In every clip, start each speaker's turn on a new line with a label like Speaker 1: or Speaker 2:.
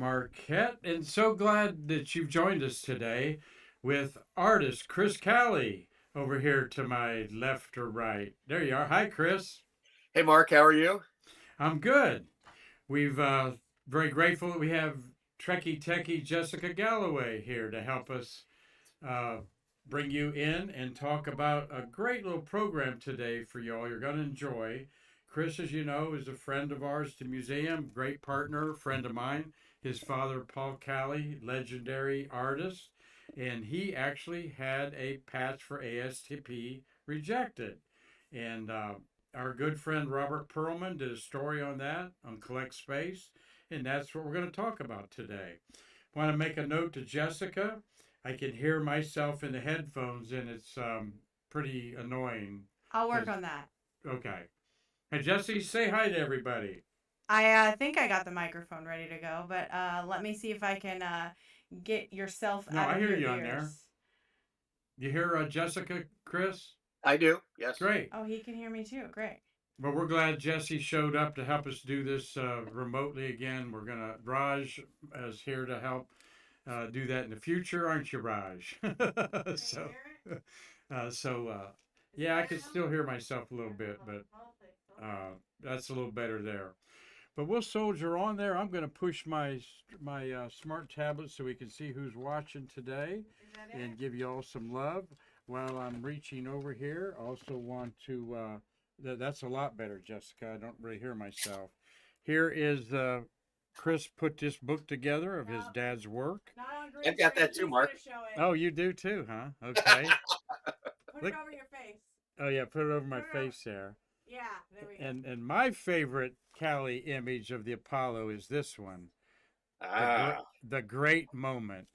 Speaker 1: Marquette, and so glad that you've joined us today with artist Chris Calle over here to my left or right. There you are. Hi, Chris.
Speaker 2: Hey, Mark, how are you?
Speaker 1: I'm good. We've very grateful that we have Trekkie Techie Jessica Galloway here to help us uh, bring you in and talk about a great little program today for y'all. You're going to enjoy. Chris, as you know, is a friend of ours to museum, great partner, friend of mine. His father, Paul Calle, legendary artist, and he actually had a patch for ASTP rejected. And our good friend Robert Perlman did a story on that on Collect Space, and that's what we're going to talk about today. Want to make a note to Jessica. I can hear myself in the headphones, and it's pretty annoying.
Speaker 3: I'll work
Speaker 1: 'Cause-
Speaker 3: on that.
Speaker 1: Okay. Hey, Jesse, say hi to everybody.
Speaker 3: I think I got the microphone ready to go, but let me see if I can get yourself
Speaker 1: No,
Speaker 3: out
Speaker 1: I
Speaker 3: of
Speaker 1: hear
Speaker 3: your
Speaker 1: you
Speaker 3: ears.
Speaker 1: on there. You hear Jessica, Chris?
Speaker 2: I do, yes.
Speaker 1: Great.
Speaker 3: Oh, he can hear me too. Great.
Speaker 1: Well, we're glad Jesse showed up to help us do this remotely again. Raj is here to help do that in the future, aren't you, Raj? so, yeah, I can still hear myself a little bit, but that's a little better there. But we'll soldier on there. I'm going to push my smart tablet so we can see who's watching today and give you all some love while I'm reaching over here. Also want to that's a lot better, Jessica. I don't really hear myself. Here is Chris put this book together of his dad's work.
Speaker 3: Not on green
Speaker 2: I've got that
Speaker 3: screen.
Speaker 2: too, Mark.
Speaker 3: He's gonna show it.
Speaker 1: Oh, you do too, huh? Okay.
Speaker 3: Put
Speaker 1: Look.
Speaker 3: it over your face.
Speaker 1: Oh yeah, put it over my
Speaker 3: Put it over.
Speaker 1: face there.
Speaker 3: Yeah, there we go.
Speaker 1: And my favorite Cali image of the Apollo is this one.
Speaker 2: Ah,
Speaker 1: The Great Moment.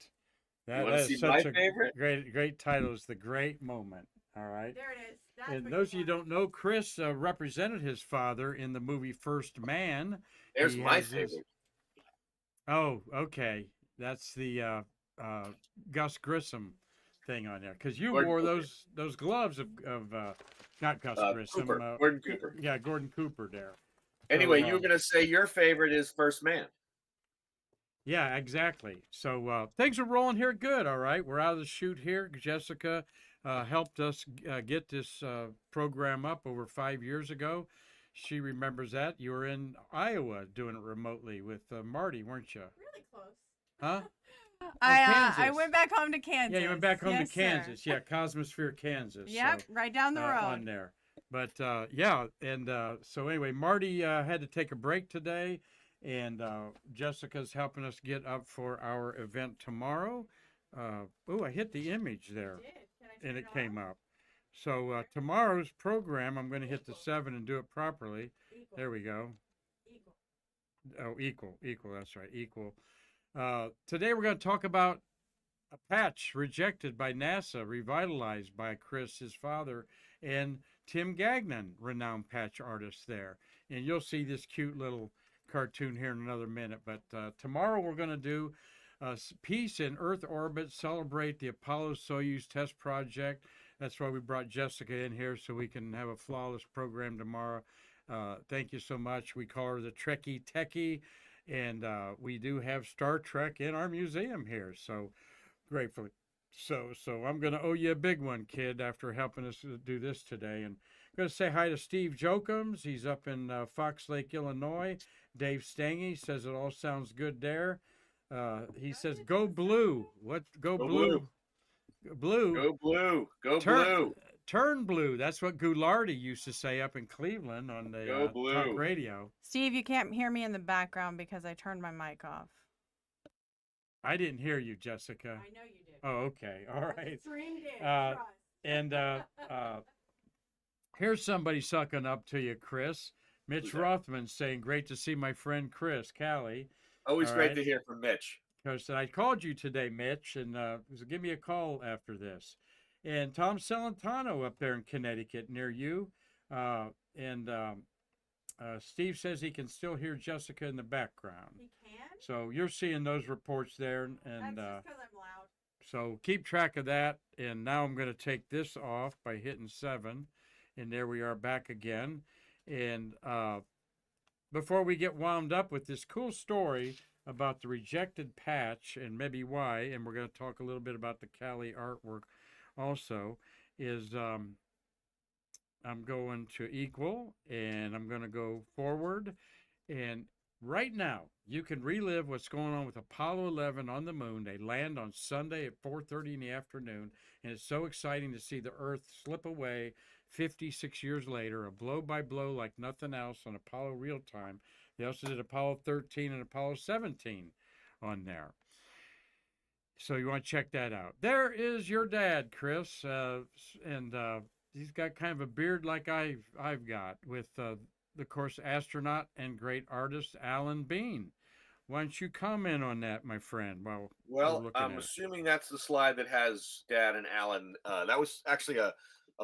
Speaker 2: you
Speaker 1: That,
Speaker 2: want to
Speaker 1: that
Speaker 2: see
Speaker 1: is
Speaker 2: my
Speaker 1: such a
Speaker 2: favorite?
Speaker 1: great title. Is The Great Moment. All right.
Speaker 3: There it is. That's
Speaker 1: And
Speaker 3: what
Speaker 1: those of you
Speaker 3: want.
Speaker 1: who don't know, Chris represented his father in the movie First Man.
Speaker 2: There's
Speaker 1: He
Speaker 2: my
Speaker 1: has his.
Speaker 2: favorite.
Speaker 1: Oh, okay. That's the uh, Gus Grissom thing on there because you
Speaker 2: Gordon
Speaker 1: wore
Speaker 2: Cooper.
Speaker 1: those gloves of not Gus Grissom.
Speaker 2: Cooper. Gordon Cooper.
Speaker 1: Yeah, Gordon Cooper there.
Speaker 2: Anyway,
Speaker 1: So,
Speaker 2: you were going to say your favorite is First Man.
Speaker 1: yeah, exactly. So things are rolling here good. All right. We're out of the chute here. Jessica helped us get this program up over 5 years ago. She remembers that. You were in Iowa doing it remotely with Marty, weren't you?
Speaker 3: Really close.
Speaker 1: Huh?
Speaker 3: I
Speaker 1: Kansas.
Speaker 3: went back home to Kansas.
Speaker 1: Yeah, you went back home
Speaker 3: Yes,
Speaker 1: to Kansas.
Speaker 3: Sir.
Speaker 1: Yeah, Cosmosphere, Kansas.
Speaker 3: Yep,
Speaker 1: So,
Speaker 3: right down the road.
Speaker 1: on there. But yeah, and so anyway, Marty had to take a break today, and Jessica's helping us get up for our event tomorrow. Oh, I hit the image there, and it came up. So tomorrow's program, I'm going to hit the 7 and do it properly.
Speaker 3: Equal.
Speaker 1: There we go.
Speaker 3: Equal.
Speaker 1: Oh, equal. That's right, equal. Today we're going to talk about a patch rejected by NASA, revitalized by Chris, his father, and Tim Gagnon, renowned patch artist there. And you'll see this cute little cartoon here in another minute. But tomorrow we're going to do Peace in Earth Orbit, celebrate the Apollo Soyuz Test Project. That's why we brought Jessica in here so we can have a flawless program tomorrow. Thank you so much. We call her the Trekkie Techie, and we do have Star Trek in our museum here. So gratefully. So I'm going to owe you a big one, kid, after helping us do this today. And I'm going to say hi to Steve Jokums. He's up in Fox Lake, Illinois. Dave Stange says it all sounds good there. He says, go blue. What? Go,
Speaker 2: Go
Speaker 1: blue. Blue.
Speaker 2: Go blue. Go
Speaker 1: Turn,
Speaker 2: blue.
Speaker 1: turn blue. That's what Goulardi used to say up in Cleveland on the
Speaker 2: Go blue.
Speaker 1: talk radio.
Speaker 3: Steve, you can't hear me in the background because I turned my mic off.
Speaker 1: I didn't hear you, Jessica.
Speaker 3: I know you did.
Speaker 1: Oh, okay. All right.
Speaker 3: Streamed in.
Speaker 1: Uh, And here's somebody sucking up to you, Chris. Mitch
Speaker 2: Who's that?
Speaker 1: Rothman saying, great to see my friend Chris Calle.
Speaker 2: Always
Speaker 1: All
Speaker 2: great
Speaker 1: right.
Speaker 2: to hear from Mitch.
Speaker 1: Because I called you today, Mitch, and so give me a call after this. And Tom Celentano up there in Connecticut near you. And Steve says he can still hear Jessica in the background.
Speaker 3: He can?
Speaker 1: So you're seeing those reports there. And
Speaker 3: That's just because I'm loud.
Speaker 1: so keep track of that. And now I'm going to take this off by hitting 7. And there we are back again. And before we get wound up with this cool story about the rejected patch and maybe why, and we're going to talk a little bit about the Calle artwork also, is I'm going to equal and I'm going to go forward. And right now, you can relive what's going on with Apollo 11 on the moon. They land on Sunday at 4:30 in the afternoon, and it's so exciting to see the Earth slip away 56 years later, a blow by blow like nothing else on Apollo real time. They also did Apollo 13 and Apollo 17 on there. So you want to check that out. There is your dad, Chris, and he's got kind of a beard like I've got with of course, astronaut and great artist Alan Bean. Why don't you comment on that, my friend, while we're
Speaker 2: Well,
Speaker 1: looking
Speaker 2: I'm
Speaker 1: at it?
Speaker 2: assuming that's the slide that has Dad and Alan. That was actually a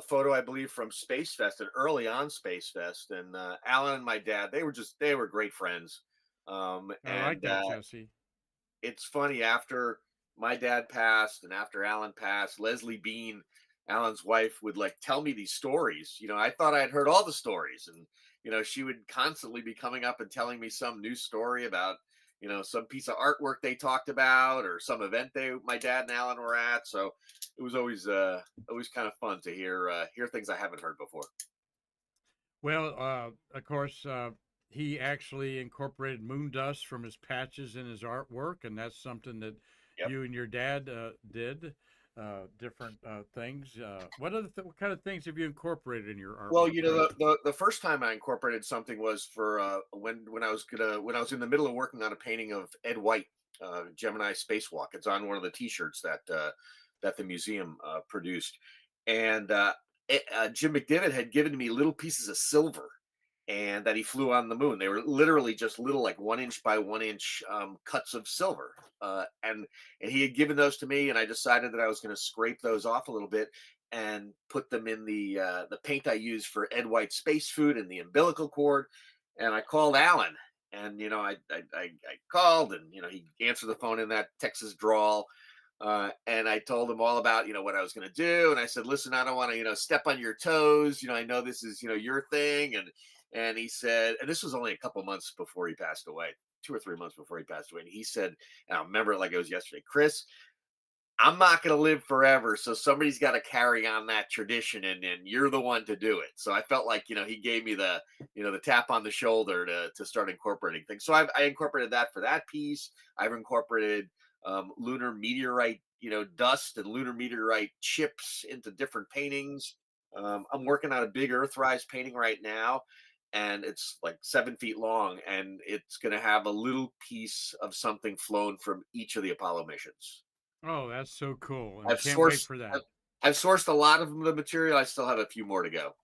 Speaker 2: photo, I believe, from Space Fest and early on Space Fest. And Alan and my dad, they were great friends.
Speaker 1: I like
Speaker 2: And
Speaker 1: that, Jesse.
Speaker 2: it's funny, after my dad passed and after Alan passed, Leslie Bean, Alan's wife, would like tell me these stories. I thought I had heard all the stories, and she would constantly be coming up and telling me some new story about some piece of artwork they talked about or some event my dad and Alan were at. So it was always kind of fun to hear things I haven't heard before.
Speaker 1: Well, of course, he actually incorporated moon dust from his patches in his artwork, and that's something that
Speaker 2: Yep.
Speaker 1: you and your dad did. Different things. What kind of things have you incorporated in your
Speaker 2: Well,
Speaker 1: artwork, Chris?
Speaker 2: the first time I incorporated something was for when I was in the middle of working on a painting of Ed White, Gemini Spacewalk. It's on one of the T-shirts that the museum produced, and Jim McDivitt had given me little pieces of silver, and that he flew on the moon. They were literally just little, like 1 inch by 1 inch cuts of silver, and he had given those to me, and I decided that I was going to scrape those off a little bit and put them in the paint I used for Ed White's space food and the umbilical cord. And I called Alan, and I called, and he answered the phone in that Texas drawl. And I told him all about what I was going to do, and I said, "Listen, I don't want to step on your toes. I know this is your thing." And he said, and this was only a couple months before he passed away, 2 or 3 months before he passed away. And he said, and I remember it like it was yesterday, "Chris, I'm not going to live forever, so somebody's got to carry on that tradition, and you're the one to do it." So I felt like he gave me the tap on the shoulder to start incorporating things. So I incorporated that for that piece. I've incorporated lunar meteorite dust and lunar meteorite chips into different paintings. I'm working on a big Earthrise painting right now, and it's like 7 feet long, and it's going to have a little piece of something flown from each of the Apollo missions.
Speaker 1: Oh, that's so cool, and
Speaker 2: I've
Speaker 1: can't wait
Speaker 2: sourced
Speaker 1: for
Speaker 2: I've,
Speaker 1: that.
Speaker 2: I've sourced a lot of the material. I still have a few more to go.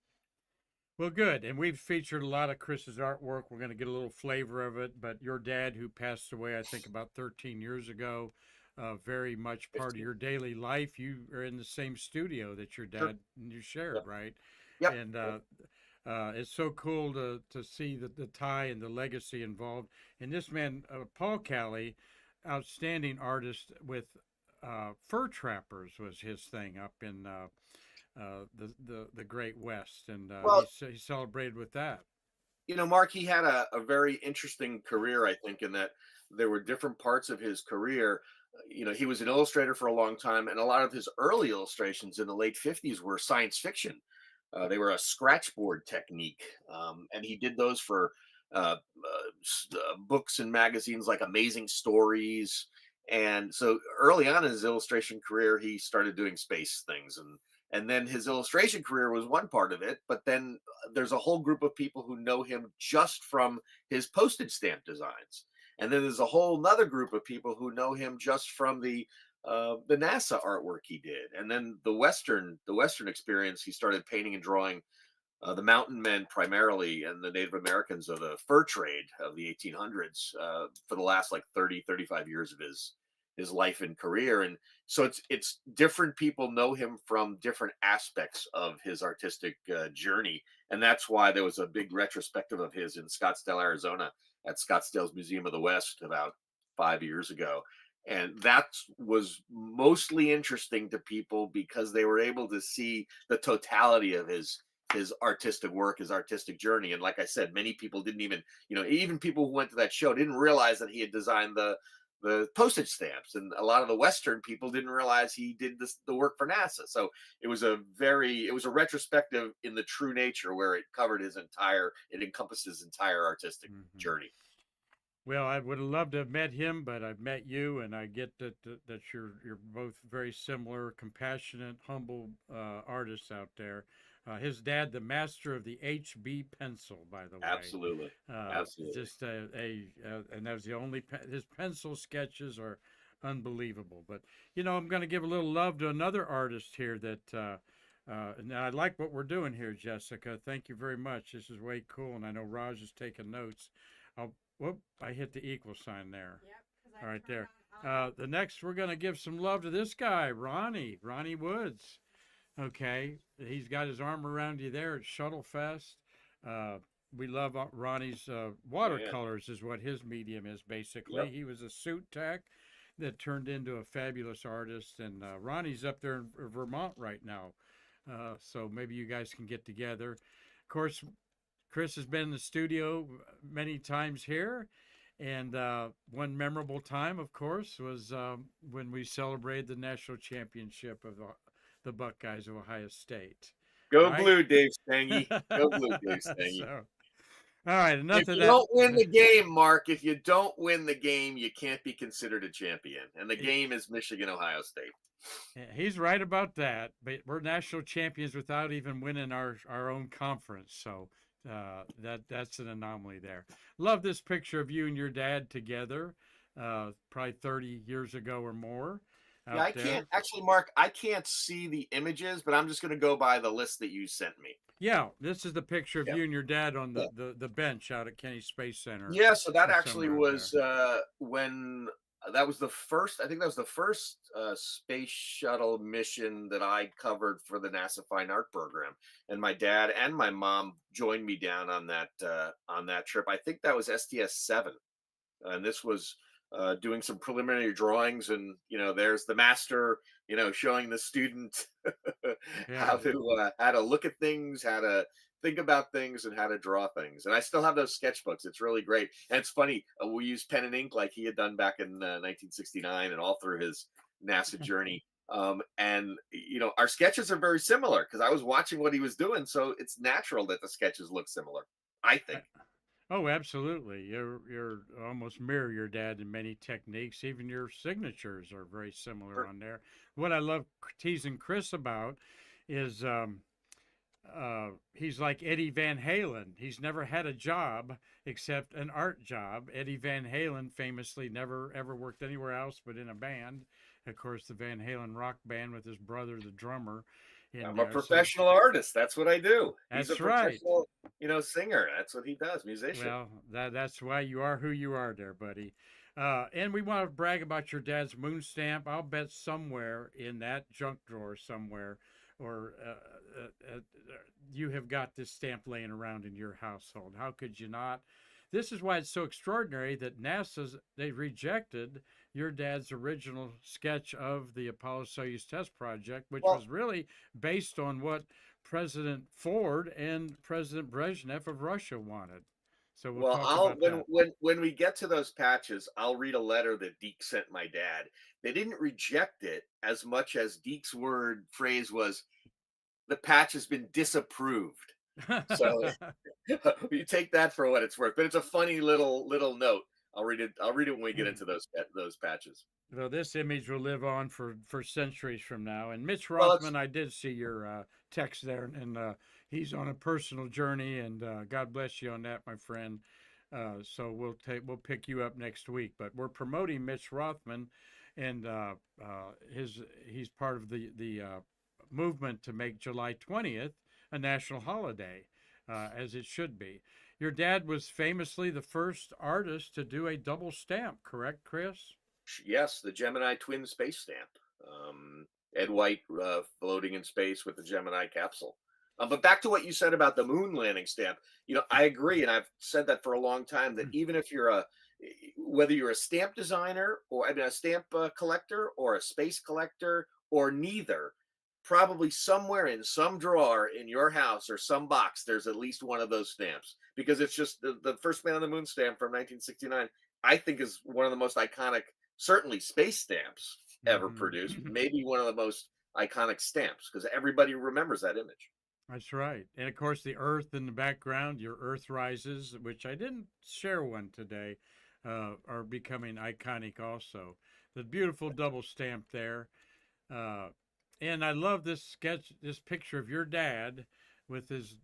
Speaker 1: Well, good. And we've featured a lot of Chris's artwork. We're going to get a little flavor of it. But your dad, who passed away, I think about 13 years ago, very much part of
Speaker 2: 15.
Speaker 1: your daily life. You are in the same studio that your
Speaker 2: Sure.
Speaker 1: dad and you shared,
Speaker 2: Yep.
Speaker 1: right?
Speaker 2: Yep.
Speaker 1: And
Speaker 2: Yep.
Speaker 1: it's so cool to see the tie and the legacy involved. And this man, Paul Calle, outstanding artist with fur trappers was his thing up in the Great West, and
Speaker 2: Well,
Speaker 1: he celebrated with that.
Speaker 2: Mark, he had a very interesting career, I think, in that there were different parts of his career. He was an illustrator for a long time, and a lot of his early illustrations in the late 50s were science fiction. They were a scratchboard technique, and he did those for books and magazines like Amazing Stories. And so early on in his illustration career, he started doing space things, and then his illustration career was one part of it. But then there's a whole group of people who know him just from his postage stamp designs, and then there's a whole another group of people who know him just from the NASA artwork he did, and then the Western experience. He started painting and drawing the mountain men primarily, and the Native Americans of the fur trade of the 1800s for the last like 35 years of his life and career. And so it's different people know him from different aspects of his artistic journey, and that's why there was a big retrospective of his in Scottsdale, Arizona, at Scottsdale's Museum of the West about 5 years ago. And that was mostly interesting to people because they were able to see the totality of his his artistic work, his artistic journey. And like I said, many people didn't even, even people who went to that show didn't realize that he had designed the postage stamps, and a lot of the Western people didn't realize he did the work for NASA. So it was a retrospective in the true nature, where it encompassed his entire artistic journey.
Speaker 1: Well, I would have loved to have met him, but I've met you, and I get that you're both very similar, compassionate, humble artists out there. His dad, the master of the HB pencil, by the way.
Speaker 2: Absolutely, absolutely.
Speaker 1: Just and that was the only his pencil sketches are unbelievable. But I'm going to give a little love to another artist here that. And I like what we're doing here, Jessica. Thank you very much. This is way cool, and I know Raj is taking notes. Whoop, I hit the equal sign there. Yep. All right, there. The next, we're going to give some love to this guy, Ronnie Woods. Okay, he's got his arm around you there at Shuttle Fest. We love Ronnie's watercolors is what his medium is, basically. Yep. He was a suit tech that turned into a fabulous artist, and Ronnie's up there in Vermont right now. So maybe you guys can get together. Of course, Chris has been in the studio many times here, and one memorable time, of course, was when we celebrated the national championship of the Buckeyes of Ohio State.
Speaker 2: Go Blue, Dave Stange. Go Blue, Dave Stange.
Speaker 1: So, all right, enough of that.
Speaker 2: If you don't win the game, Mark, if you don't win the game, you can't be considered a champion. And the game is Michigan, Ohio State.
Speaker 1: He's right about that, but we're national champions without even winning our own conference. So that's an anomaly there. Love this picture of you and your dad together, probably 30 years ago or more.
Speaker 2: Yeah, I can't actually, Mark. I can't see the images, but I'm just going to go by the list that you sent me.
Speaker 1: Yeah, this is the picture of you and your dad on the bench out at Kennedy Space Center.
Speaker 2: Yeah, so that actually was when that was the first. I think that was the first space shuttle mission that I covered for the NASA Fine Art program, and my dad and my mom joined me down on that trip. I think that was STS-7, and this was doing some preliminary drawings, and there's the master, showing the student how to look at things, how to think about things, and how to draw things. And I still have those sketchbooks. It's really great. And it's funny, we use pen and ink like he had done back in 1969 and all through his NASA journey. And our sketches are very similar because I was watching what he was doing, so it's natural that the sketches look similar, I think.
Speaker 1: Oh, absolutely. You're almost mirror your dad in many techniques. Even your signatures are very similar on there. What I love teasing Chris about is he's like Eddie Van Halen. He's never had a job except an art job. Eddie Van Halen famously never ever worked anywhere else but in a band. Of course, the Van Halen rock band with his brother, the drummer.
Speaker 2: I'm a professional artist. That's what I do.
Speaker 1: That's
Speaker 2: He's a
Speaker 1: right.
Speaker 2: professional, singer. That's what he does, musician.
Speaker 1: Well, that's why you are who you are there, buddy. And we want to brag about your dad's moon stamp. I'll bet somewhere in that junk drawer somewhere, or you have got this stamp laying around in your household. How could you not? This is why it's so extraordinary that they rejected your dad's original sketch of the Apollo Soyuz Test Project, which was really based on what President Ford and President Brezhnev of Russia wanted. So
Speaker 2: when we get to those patches, I'll read a letter that Deke sent my dad. They didn't reject it as much as Deke's phrase was, "The patch has been disapproved." So you take that for what it's worth, but it's a funny little note. I'll read it when we get into those patches.
Speaker 1: Well, this image will live on for centuries from now. And Mitch Rothman, I did see your text there, and he's on a personal journey, and God bless you on that, my friend. So we'll pick you up next week. But we're promoting Mitch Rothman, and he's part of the movement to make July 20th a national holiday, as it should be. Your dad was famously the first artist to do a double stamp, correct, Chris?
Speaker 2: Yes, the Gemini twin space stamp. Ed White floating in space with the Gemini capsule. But back to what you said about the moon landing stamp, I agree, and I've said that for a long time, that even if whether you're a stamp designer or a stamp collector or a space collector or neither, probably somewhere in some drawer in your house or some box, there's at least one of those stamps, because it's just the first man on the moon stamp from 1969. I think is one of the most iconic, certainly space stamps ever produced.
Speaker 1: Mhm.
Speaker 2: Maybe one of the most iconic stamps because everybody remembers that image.
Speaker 1: That's right. And of course, the Earth in the background, your Earth rises, which I didn't share one today, are becoming iconic also. The beautiful double stamp there. Uh, and I love this sketch, this picture of your dad with his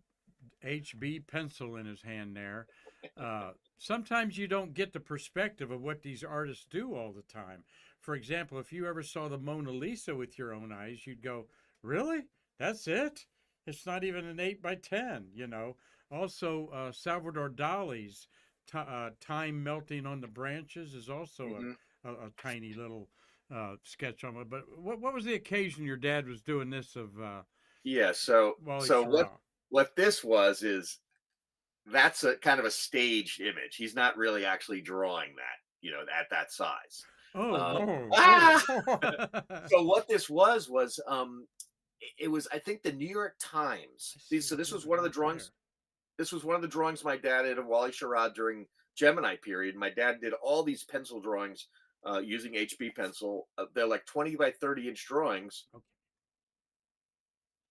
Speaker 1: HB pencil in his hand there. Sometimes you don't get the perspective of what these artists do all the time. For example, if you ever saw the Mona Lisa with your own eyes, you'd go, "Really? That's it? It's not even an 8 by 10, you know?" Also, Salvador Dali's Time Melting on the Branches is also
Speaker 2: Hmm.
Speaker 1: a tiny little sketch on it. But what was the occasion your dad was doing this of
Speaker 2: Yeah. So
Speaker 1: Wally
Speaker 2: so what
Speaker 1: Schirra?
Speaker 2: what this was is that's a kind of a staged image. He's not really actually drawing that, at that size.
Speaker 1: Oh,
Speaker 2: Um,
Speaker 1: whoa,
Speaker 2: ah!
Speaker 1: whoa.
Speaker 2: So what this was it was, I think, the New York Times.
Speaker 1: I see
Speaker 2: So
Speaker 1: it
Speaker 2: this was
Speaker 1: there,
Speaker 2: one of the
Speaker 1: right
Speaker 2: drawings.
Speaker 1: there.
Speaker 2: This was one of the drawings my dad did of Wally Schirra during Gemini period. My dad did all these pencil drawings using HB pencil. They're like 20 by 30-inch drawings.
Speaker 1: Okay,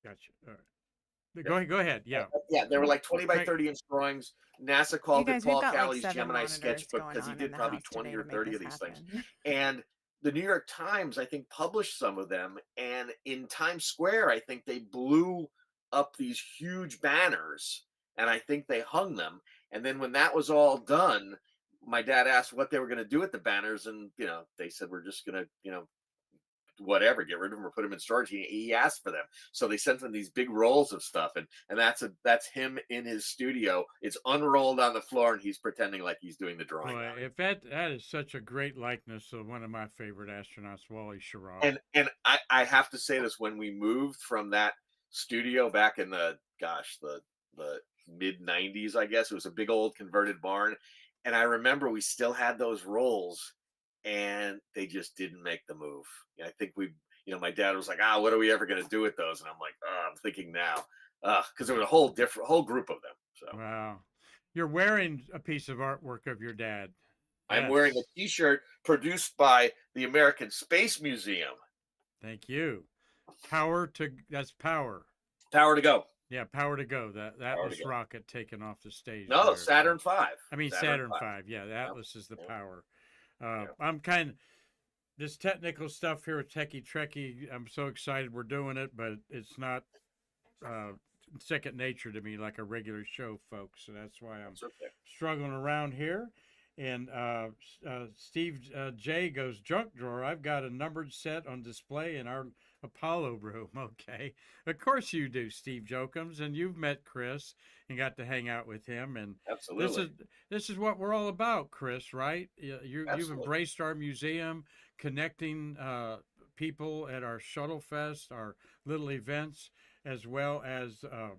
Speaker 1: gotcha. All right. Go ahead. Go ahead. Yeah.
Speaker 2: Yeah, they were like 20 by
Speaker 1: Right.
Speaker 2: 30-inch drawings. NASA
Speaker 3: You
Speaker 2: called it
Speaker 3: guys, we've
Speaker 2: Paul
Speaker 3: got like
Speaker 2: Callie's
Speaker 3: 7
Speaker 2: Gemini
Speaker 3: monitors
Speaker 2: sketchbook
Speaker 3: going
Speaker 2: because he
Speaker 3: on in
Speaker 2: did
Speaker 3: the
Speaker 2: probably
Speaker 3: house
Speaker 2: 20
Speaker 3: today to
Speaker 2: or
Speaker 3: make
Speaker 2: 30
Speaker 3: this
Speaker 2: of these things.
Speaker 3: happen.
Speaker 2: And the New York Times, I think, published some of them. And in Times Square, I think they blew up these huge banners and I think they hung them. And then when that was all done, my dad asked what they were going to do with the banners. And, they said, we're just going to, whatever, get rid of them or put them in storage. He asked for them, so they sent him these big rolls of stuff, and that's him in his studio. It's unrolled on the floor, and he's pretending like he's doing the drawing
Speaker 1: Boy,
Speaker 2: on
Speaker 1: if that is such a great likeness of one of my favorite astronauts, Wally Schirra.
Speaker 2: it. And I have to say this: when we moved from that studio back in the mid '90s, I guess it was a big old converted barn, and I remember we still had those rolls, and they just didn't make the move. I think my dad was like, what are we ever going to do with those? And I'm like, I'm thinking now, because there was a whole group of them. So
Speaker 1: Wow. You're wearing a piece of artwork of your dad.
Speaker 2: I'm wearing a
Speaker 1: Yes.
Speaker 2: T-shirt produced by the American Space Museum.
Speaker 1: Thank you. That's power.
Speaker 2: Power to go.
Speaker 1: Yeah, power to go. That
Speaker 2: Power to
Speaker 1: Atlas
Speaker 2: go.
Speaker 1: rocket taking off the stage
Speaker 2: No,
Speaker 1: there. So
Speaker 2: Saturn V.
Speaker 1: I mean
Speaker 2: Saturn
Speaker 1: Saturn
Speaker 2: V.
Speaker 1: V. Yeah, the
Speaker 2: Yep.
Speaker 1: Atlas is the
Speaker 2: Yep.
Speaker 1: power.
Speaker 2: Yep.
Speaker 1: I'm kind of this technical stuff here with Techie Trekkie. I'm so excited we're doing it, but it's not uh, second nature to me like a regular show, folks. So that's why I'm
Speaker 2: That's okay.
Speaker 1: struggling around here. And Steve J goes, junk drawer. I've got a numbered set on display in our Apollo room. Okay, of course you do, Steve Jokums, and you've met Chris and got to hang out with him. And this
Speaker 2: Absolutely.
Speaker 1: is this is what we're all about, Chris. Right? You've
Speaker 2: Absolutely.
Speaker 1: embraced our museum, connecting people at our Shuttle Fest, our little events, as well as uh,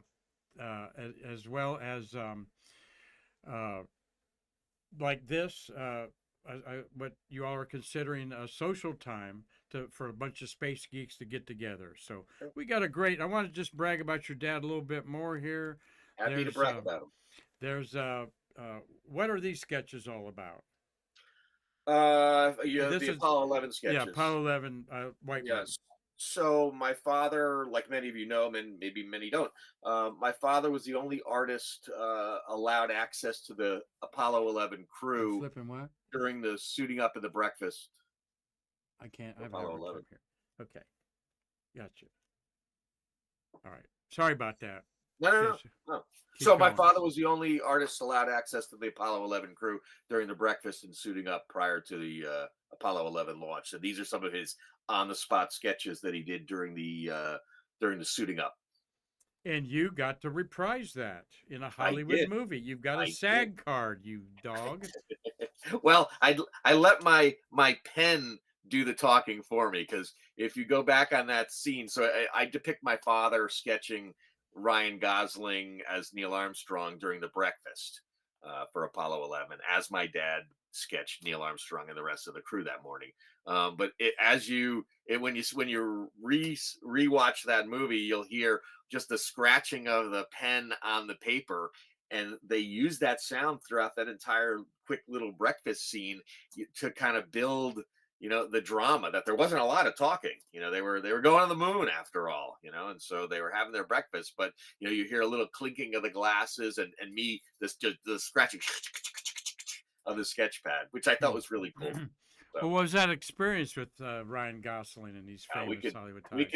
Speaker 1: like this, what you all are considering a social time for a bunch of space geeks to get together. So we got a great. I want to just brag about your dad a little bit more here.
Speaker 2: Happy to
Speaker 1: There's
Speaker 2: brag about them.
Speaker 1: there's what are these sketches all about? This
Speaker 2: The
Speaker 1: is
Speaker 2: Apollo 11
Speaker 1: yeah,
Speaker 2: sketches.
Speaker 1: Apollo 11 White Room.
Speaker 2: Yes. So my father, like many of you know, and maybe many don't, my father was the only artist allowed access to the Apollo 11
Speaker 1: You
Speaker 2: crew
Speaker 1: flipping what?
Speaker 2: during the suiting up in the breakfast
Speaker 1: I can't. I
Speaker 2: of
Speaker 1: have a
Speaker 2: Apollo
Speaker 1: hard
Speaker 2: 11.
Speaker 1: time here. Okay, gotcha. All right. Sorry about that.
Speaker 2: No, no, no,
Speaker 1: Yes,
Speaker 2: no.
Speaker 1: keep
Speaker 2: So my
Speaker 1: going.
Speaker 2: father was the only artist allowed access to the Apollo 11 crew during the breakfast and suiting up prior to the Apollo 11 launch. So these are some of his on-the-spot sketches that he did during the suiting up.
Speaker 1: And you got to reprise that in a
Speaker 2: I
Speaker 1: Hollywood
Speaker 2: did.
Speaker 1: movie. You've got a
Speaker 2: I did.
Speaker 1: SAG card, you dog.
Speaker 2: Well, I let my pen do the talking for me because if you go back on that scene, so I depict my father sketching Ryan Gosling as Neil Armstrong during the breakfast for Apollo 11, as my dad sketch Neil Armstrong and the rest of the crew that morning. But when you rewatch that movie, you'll hear just the scratching of the pen on the paper, and they use that sound throughout that entire quick little breakfast scene to kind of build, the drama, that there wasn't a lot of talking. They were going to the moon after all, and so they were having their breakfast. But you hear a little clinking of the glasses, and the scratching of the sketch pad, which I thought was really cool.
Speaker 1: What was that experience with Ryan Gosling and these
Speaker 2: we
Speaker 1: famous
Speaker 2: could
Speaker 1: Hollywood
Speaker 2: we
Speaker 1: types?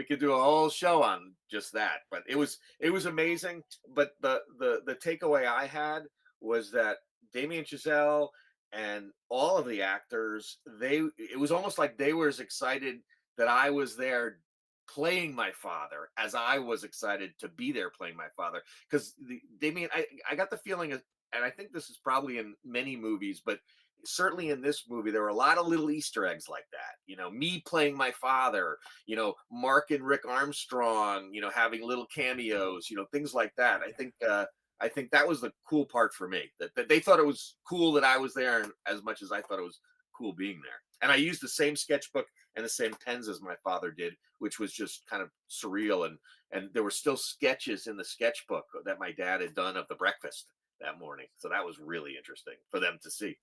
Speaker 2: could do a whole show on just that. But it was amazing. But the takeaway I had was that Damien Chazelle and all of the actors, it was almost like they were as excited that I was there playing my father as I was excited to be there playing my father. Because Damien, I got the feeling, and I think this is probably in many movies, but certainly in this movie, there were a lot of little Easter eggs like that. Me playing my father, Mark and Rick Armstrong, having little cameos, things like that. I think that was the cool part for me, that they thought it was cool that I was there, and as much as I thought it was cool being there. And I used the same sketchbook and the same pens as my father did, which was just kind of surreal. And there were still sketches in the sketchbook that my dad had done of the breakfast that morning. So that was really interesting for them to see.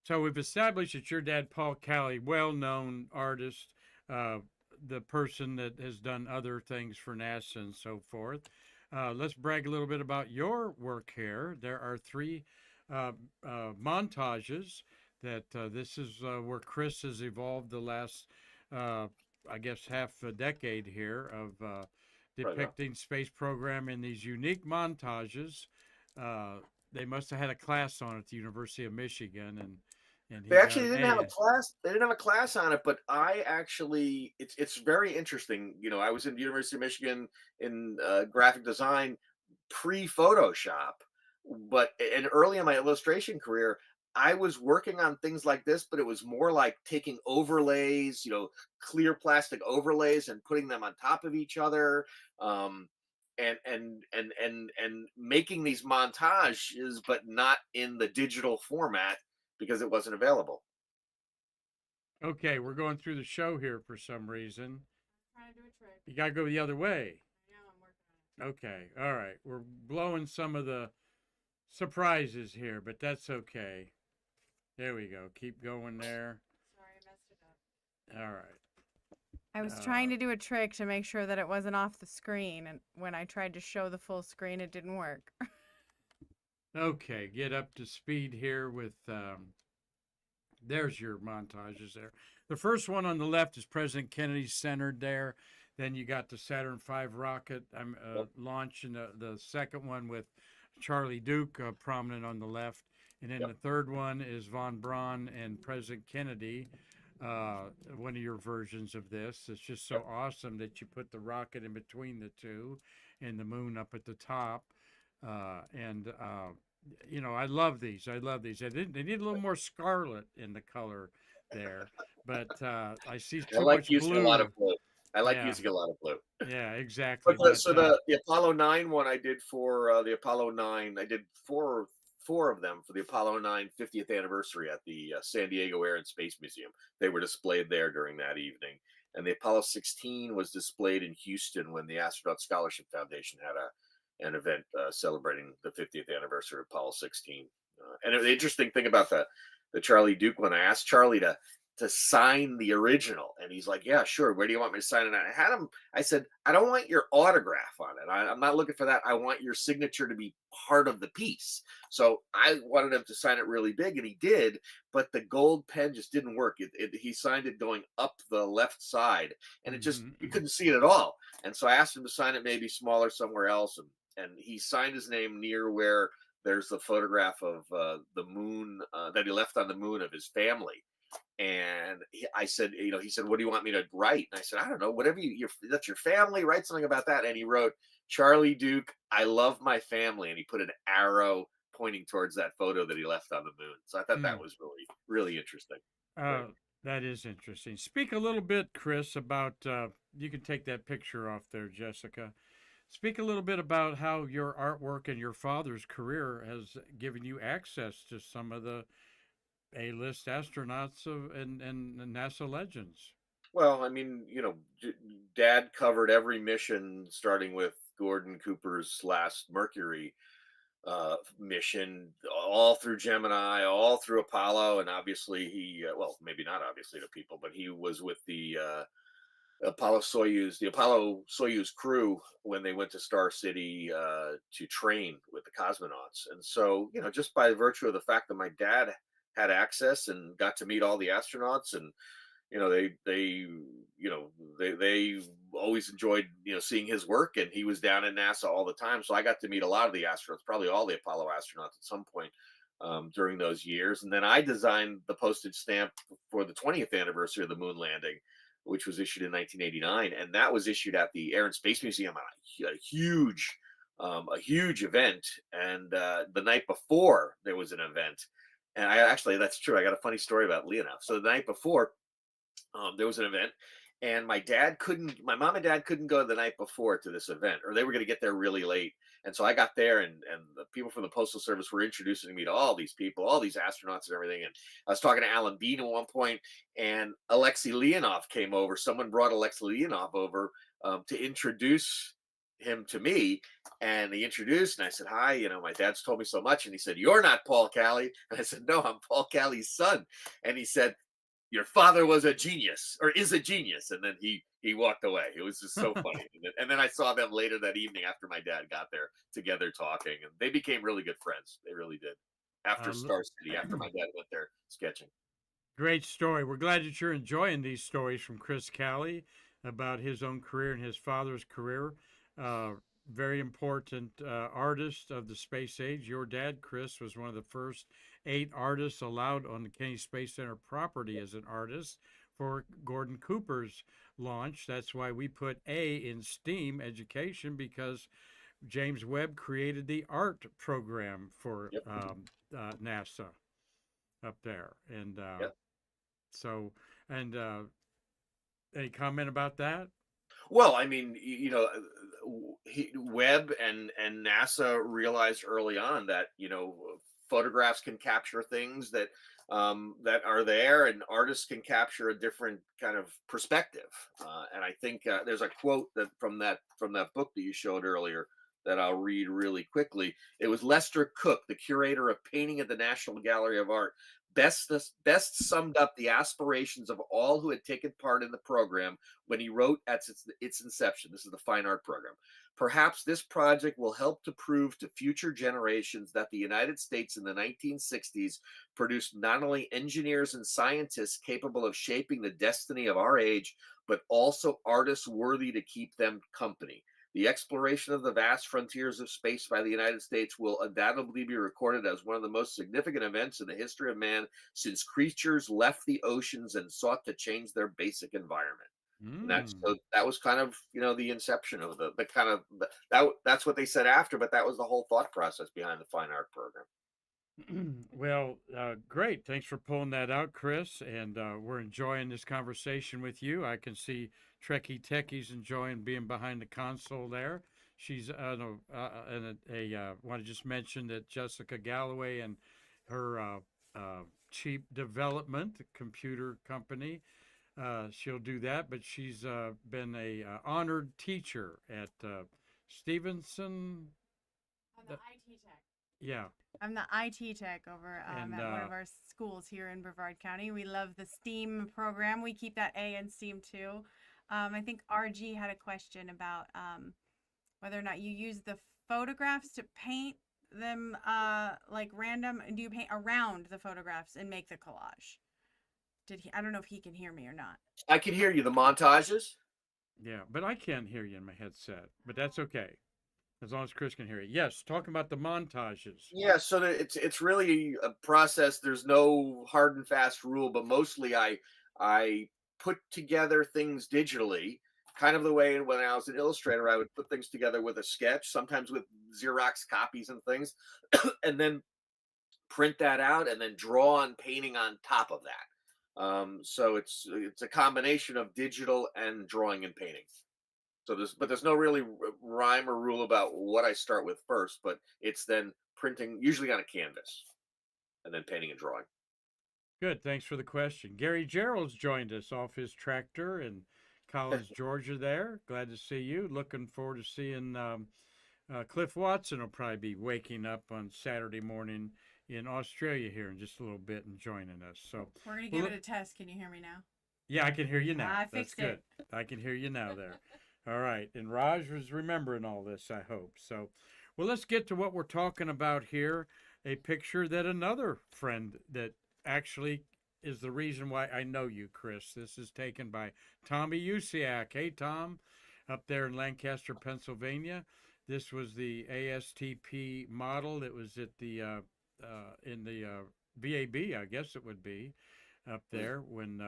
Speaker 1: So we've established that your dad, Paul Calle, well-known artist, the person that has done other things for NASA and so forth. Let's brag a little bit about your work here. There are three montages that this is where Chris has evolved the last, I guess, half a decade here of depicting space program in these unique montages. They must have had a class on it at the University of Michigan, and he
Speaker 2: They
Speaker 1: got
Speaker 2: actually
Speaker 1: an
Speaker 2: didn't have a
Speaker 1: A.
Speaker 2: class. They didn't have a class on it, but it's very interesting. I was in the University of Michigan in graphic design pre-Photoshop, and early in my illustration career, I was working on things like this, but it was more like taking overlays, clear plastic overlays, and putting them on top of each other, and making these montages, but not in the digital format because it wasn't available.
Speaker 1: Okay, we're going through the show here for some reason.
Speaker 3: Trying to do a trick.
Speaker 1: You got to go the other way.
Speaker 3: I know, I'm working on it.
Speaker 1: Okay, all right. We're blowing some of the surprises here, but that's okay. There we go. Keep going there.
Speaker 3: Sorry, I messed it up.
Speaker 1: All right.
Speaker 3: I was trying to do a trick to make sure that it wasn't off the screen, and when I tried to show the full screen, it didn't work.
Speaker 1: Okay, get up to speed here with. There's your montages there. The first one on the left is President Kennedy centered there. Then you got the Saturn V rocket launch, and the second one with Charlie Duke prominent on the left. And then the third one is Von Braun and President Kennedy, one of your versions of this. It's just so awesome that you put the rocket in between the two and the moon up at the top. I love these. I love these. They need a little more scarlet in the color there, but I see
Speaker 2: I
Speaker 1: too
Speaker 2: like
Speaker 1: much
Speaker 2: using
Speaker 1: blue.
Speaker 2: a lot of blue. I like
Speaker 1: Yeah.
Speaker 2: using a lot of blue.
Speaker 1: Yeah, exactly.
Speaker 2: So the Apollo 9 one I did for the Apollo 9, I did four of them for the Apollo 9 50th anniversary at the San Diego Air and Space Museum. They were displayed there during that evening. And the Apollo 16 was displayed in Houston when the Astronaut Scholarship Foundation had an event celebrating the 50th anniversary of Apollo 16. And the interesting thing about the Charlie Duke one, I asked Charlie to sign the original, and he's like, "Yeah, sure. Where do you want me to sign it?" I said, "I don't want your autograph on it. I'm not looking for that. I want your signature to be part of the piece." So I wanted him to sign it really big, and he did. But the gold pen just didn't work. He signed it going up the left side, and you couldn't see it at all. And so I asked him to sign it maybe smaller somewhere else, and he signed his name near where there's the photograph of the moon that he left on the moon of his family. And I said, he said, "What do you want me to write?" And I said, "I don't know, whatever that's your family, write something about that." And he wrote, "Charlie Duke, I love my family." And he put an arrow pointing towards that photo that he left on the moon. So I thought that was really, really interesting.
Speaker 1: That is interesting. Speak a little bit, Chris, about, you can take that picture off there, Jessica. Speak a little bit about how your artwork and your father's career has given you access to some of the A-list astronauts and NASA legends.
Speaker 2: Well, I mean, Dad covered every mission, starting with Gordon Cooper's last Mercury mission, all through Gemini, all through Apollo, and obviously well, maybe not obviously to people, but he was with the Apollo Soyuz crew when they went to Star City to train with the cosmonauts. And so, just by virtue of the fact that my dad had access and got to meet all the astronauts, and they always enjoyed seeing his work, and he was down in NASA all the time, so I got to meet a lot of the astronauts, probably all the Apollo astronauts at some point during those years. And then I designed the postage stamp for the 20th anniversary of the moon landing, which was issued in 1989, and that was issued at the Air and Space Museum on a huge event. And the night before, there was an event, and that's true, I got a funny story about Leonov. So the night before, there was an event, and my mom and dad couldn't go the night before to this event, or they were going to get there really late. And so I got there, and the people from the Postal Service were introducing me to all these people, all these astronauts and everything. And I was talking to Alan Bean at one point, and Alexei Leonov came over. Someone brought Alexei Leonov over to introduce him to me, and he introduced, and I said, "Hi, my dad's told me so much." And he said, "You're not Paul Calle." And I said, "No, I'm Paul Calle's son." And he said, "Your father was a genius, or is a genius." And then he walked away. It was just so funny. And then I saw them later that evening after my dad got there, together talking, and they became really good friends. They really did. After
Speaker 1: Uh,
Speaker 2: Star City, after my dad went there sketching.
Speaker 1: Great story. We're glad that you're enjoying these stories from Chris Calle about his own career and his father's career. Uh, Very important artist of the space age. Your dad, Chris, was one of the first 8 artists allowed on the Kennedy Space Center property as an artist for Gordon Cooper's launch. That's why we put A in STEAM education, because James Webb created the art program for
Speaker 2: Yep.
Speaker 1: NASA up there. And
Speaker 2: Yep.
Speaker 1: so, and any comment about that?
Speaker 2: Well, I mean, Webb and NASA realized early on that photographs can capture things that are there, and artists can capture a different kind of perspective. And I think there's a quote from that book that you showed earlier that I'll read really quickly. It was Lester Cook, the curator of painting at the National Gallery of Art, best summed up the aspirations of all who had taken part in the program when he wrote at its inception. This is the fine art program. "Perhaps this project will help to prove to future generations that the United States in the 1960s produced not only engineers and scientists capable of shaping the destiny of our age, but also artists worthy to keep them company. The exploration of the vast frontiers of space by the United States will undoubtedly be recorded as one of the most significant events in the history of man since creatures left the oceans and sought to change their basic environment." And
Speaker 1: Mm.
Speaker 2: that was kind of the inception of the kind of that's what they said after, but that was the whole thought process behind the fine art program.
Speaker 1: Well, great. Thanks for pulling that out, Chris. And we're enjoying this conversation with you. I can see Trekkie Techie's enjoying being behind the console there. She's no, and want to just mention that Jessica Galloway and her Cheap Development computer company, she'll do that. But she's been a honored teacher at Stevenson.
Speaker 3: I'm the IT tech.
Speaker 1: Yeah,
Speaker 3: I'm the IT tech over
Speaker 1: and
Speaker 3: at one of our schools here in Brevard County. We love the STEAM program. We keep that A in STEAM too. I think RG had a question about whether or not you use the photographs to paint them like random. Do you paint around the photographs and make the collage? I don't know if he can hear me or not.
Speaker 2: I can hear you. The montages.
Speaker 1: yeah, but I can't hear you in my headset. But that's okay, as long as Chris can hear you. Yes, talking about the montages.
Speaker 2: Yeah, so it's really a process. There's no hard and fast rule, but mostly I put together things digitally, kind of the way when I was an illustrator, I would put things together with a sketch, sometimes with Xerox copies and things, and then print that out and then draw on painting on top of that. So it's a combination of digital and drawing and painting. So there's no really rhyme or rule about what I start with first, but it's then printing usually on a canvas and then painting and drawing.
Speaker 1: Good. Thanks for the question. Gary Gerald's joined us off his tractor in Collins, Georgia. There. Glad to see you. Looking forward to seeing Cliff Watson. Will probably be waking up on Saturday morning in Australia here in just a little bit and joining us. So
Speaker 3: We're gonna
Speaker 1: well,
Speaker 3: give it a test. Can you hear me now?
Speaker 1: yeah, I can hear you now.
Speaker 3: I
Speaker 1: That's
Speaker 3: fixed
Speaker 1: good.
Speaker 3: it.
Speaker 1: I can hear you now there. All right. And Raj was remembering all this, I hope. So, well, let's get to what we're talking about here. A picture that another friend that actually is the reason why I know you, Chris. This is taken by Tommy Usiak. Hey, Tom, up there in Lancaster, Pennsylvania. This was the ASTP model. It was at the in the VAB, I guess it would be, up there when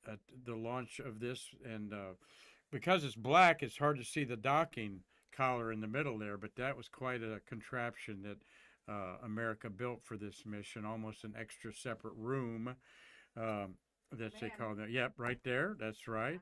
Speaker 1: at the launch of this. And because it's black, it's hard to see the docking collar in the middle there, but that was quite a contraption that America built for this mission, almost an extra separate room that they call that. Yep, right there. That's right.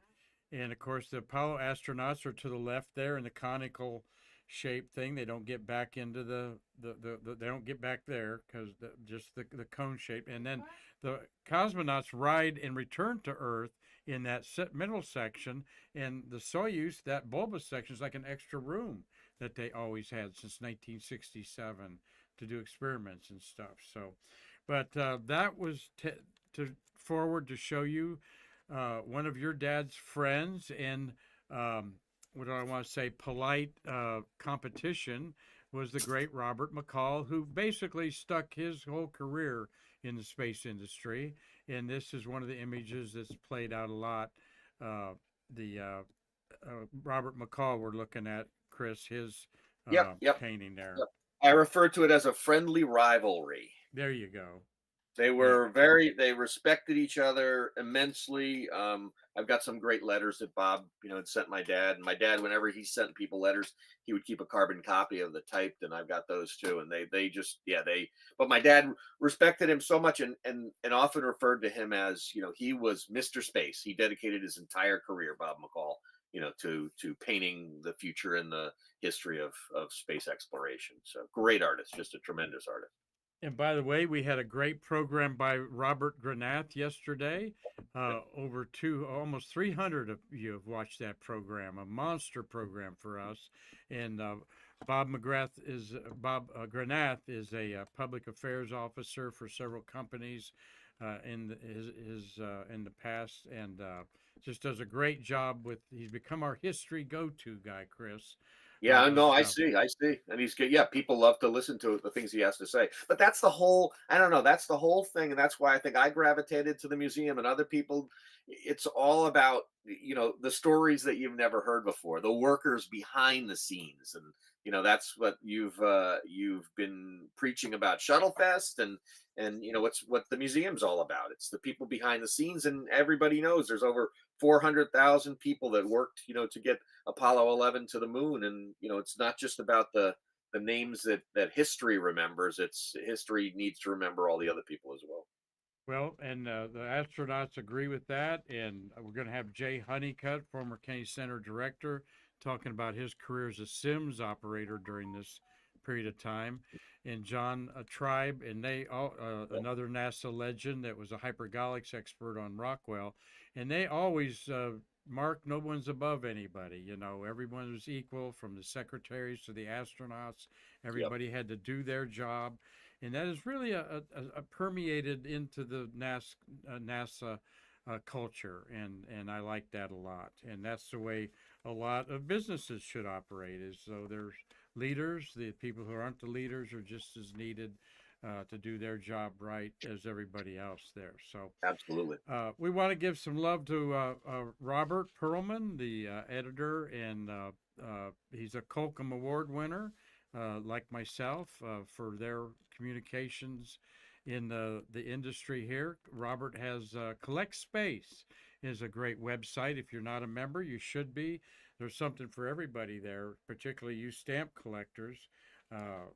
Speaker 1: And of course, the Apollo astronauts are to the left there in the conical shaped thing. They don't get back into they don't get back there because just the cone shape. And then the cosmonauts ride and return to Earth in that middle section. And the Soyuz, that bulbous section, is like an extra room that they always had since 1967 to do experiments and stuff. So, but that was to forward to show you one of your dad's friends and what do I want to say, polite competition was the great Robert McCall, who basically stuck his whole career in the space industry. And this is one of the images that's played out a lot. The Robert McCall we're looking at, Chris, his
Speaker 2: Yep.
Speaker 1: painting there.
Speaker 2: Yep. I refer to it as a friendly rivalry.
Speaker 1: There you go.
Speaker 2: They were they respected each other immensely. I've got some great letters that Bob, had sent my dad. And my dad, whenever he sent people letters, he would keep a carbon copy of the typed, and I've got those too. And but my dad respected him so much and often referred to him as, he was Mr. Space. He dedicated his entire career, Bob McCall, to painting the future and the history of space exploration. So great artist, just a tremendous artist.
Speaker 1: And by the way, we had a great program by Robert Granath yesterday. Almost 300 of you have watched that program, a monster program for us. And Bob Granath is a public affairs officer for several companies in the past, and just does a great job with. He's become our history go-to guy, Chris.
Speaker 2: Yeah, no, I see. And he's good. Yeah, people love to listen to the things he has to say. But that's the whole, I don't know, that's the whole thing. And that's why I think I gravitated to the museum and other people. It's all about, the stories that you've never heard before, the workers behind the scenes. And, that's what you've been preaching about Shuttle Fest and what the museum's all about. It's the people behind the scenes, and everybody knows there's over 400,000 people that worked, to get Apollo 11 to the moon. And it's not just about the names that history remembers. It's history needs to remember all the other people as well.
Speaker 1: Well, and the astronauts agree with that. And we're going to have Jay Honeycutt, former Kennedy Center director, talking about his career as a Sims operator during this period of time. And John Tribe, and they all another NASA legend that was a hypergolics expert on Rockwell, and they always Mark, no one's above anybody. Everyone was equal, from the secretaries to the astronauts. Everybody had to do their job, and that is really a permeated into the NASA culture, and I like that a lot. And that's the way a lot of businesses should operate. Is so there's leaders. The people who aren't the leaders are just as needed to do their job right as everybody else there. So
Speaker 2: absolutely,
Speaker 1: we want to give some love to Robert Perlman, the editor, and he's a Colcom Award winner, like myself, for their communications in the industry here. Robert has Collect Space is a great website. If you're not a member, you should be. There's something for everybody there, particularly you stamp collectors,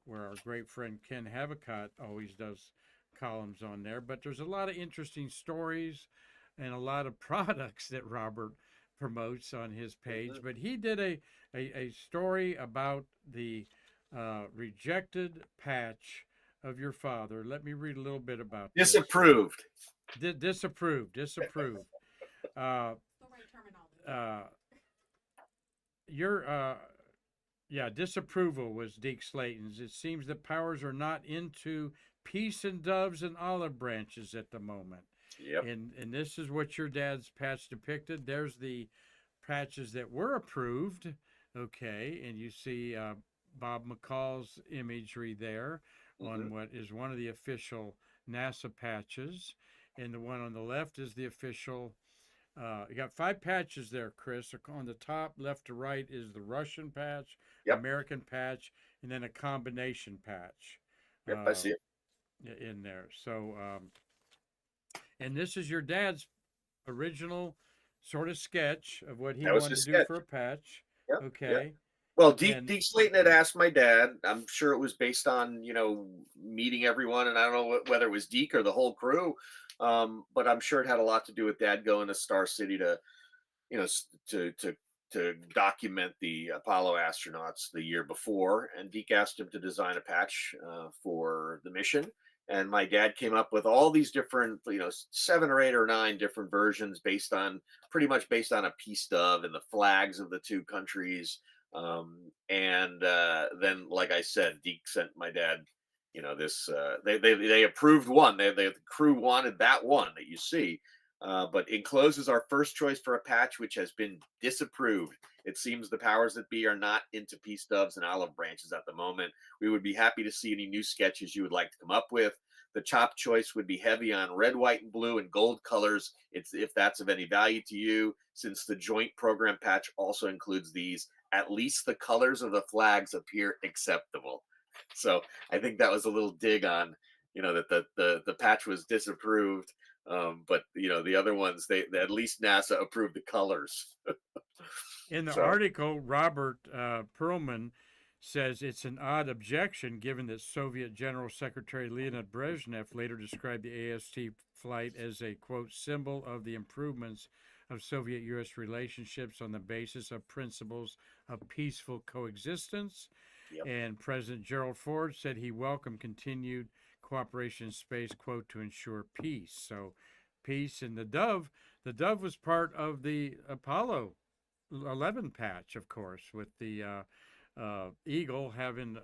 Speaker 1: where our great friend Ken Havicott always does columns on there. But there's a lot of interesting stories and a lot of products that Robert promotes on his page. But he did a story about the rejected patch of your father. Let me read a little bit about this.
Speaker 2: Disapproved.
Speaker 1: Disapprove. Uh,
Speaker 3: The right terminology.
Speaker 1: your yeah, disapproval was Deke Slayton's. It seems that powers are not into peace and doves and olive branches at the moment.
Speaker 2: Yep.
Speaker 1: And this is what your dad's patch depicted. There's the patches that were approved. Okay, and you see Bob McCall's imagery there
Speaker 2: Hmm.
Speaker 1: on what is one of the official NASA patches, and the one on the left is the official. You got 5 patches there, Chris. On the top, left to right, is the Russian patch,
Speaker 2: Yep.
Speaker 1: American patch, and then a combination patch
Speaker 2: Yep. I
Speaker 1: uh,
Speaker 2: see it.
Speaker 1: in there. So, and this is your dad's original sort of sketch of what he
Speaker 2: That was
Speaker 1: wanted
Speaker 2: his
Speaker 1: to do
Speaker 2: sketch.
Speaker 1: for a patch.
Speaker 2: Yep. Yep.
Speaker 1: Okay,
Speaker 2: Well, Deke,
Speaker 1: and
Speaker 2: Deke Slayton had asked my dad. I'm sure it was based on meeting everyone, and I don't know whether it was Deke or the whole crew, but I'm sure it had a lot to do with Dad going to Star City to to document the Apollo astronauts the year before, and Deke asked him to design a patch for the mission. And my dad came up with all these different, 7 or 8 or 9 different versions pretty much based on a peace dove and the flags of the 2 countries. And then, like I said, Deke sent my dad, this. They approved one. The crew wanted that one that you see, but encloses our first choice for a patch, which has been disapproved. It seems the powers that be are not into peace doves and olive branches at the moment. We would be happy to see any new sketches you would like to come up with. The top choice would be heavy on red, white, and blue and gold colors. It's if that's of any value to you, since the joint program patch also includes these. At least the colors of the flags appear acceptable. So I think that was a little dig on, that the patch was disapproved, but the other ones, they at least NASA approved the colors.
Speaker 1: in the
Speaker 2: So
Speaker 1: article, Robert Perlman says it's an odd objection given that Soviet General Secretary Leonid Brezhnev later described the AST flight as a, quote, symbol of the improvements of Soviet U.S. relationships on the basis of principles of peaceful coexistence.
Speaker 2: yep.
Speaker 1: And President Gerald Ford said he welcomed continued cooperation in space, quote, to ensure peace. So, peace. And the dove was part of the Apollo 11 patch, of course, with the eagle having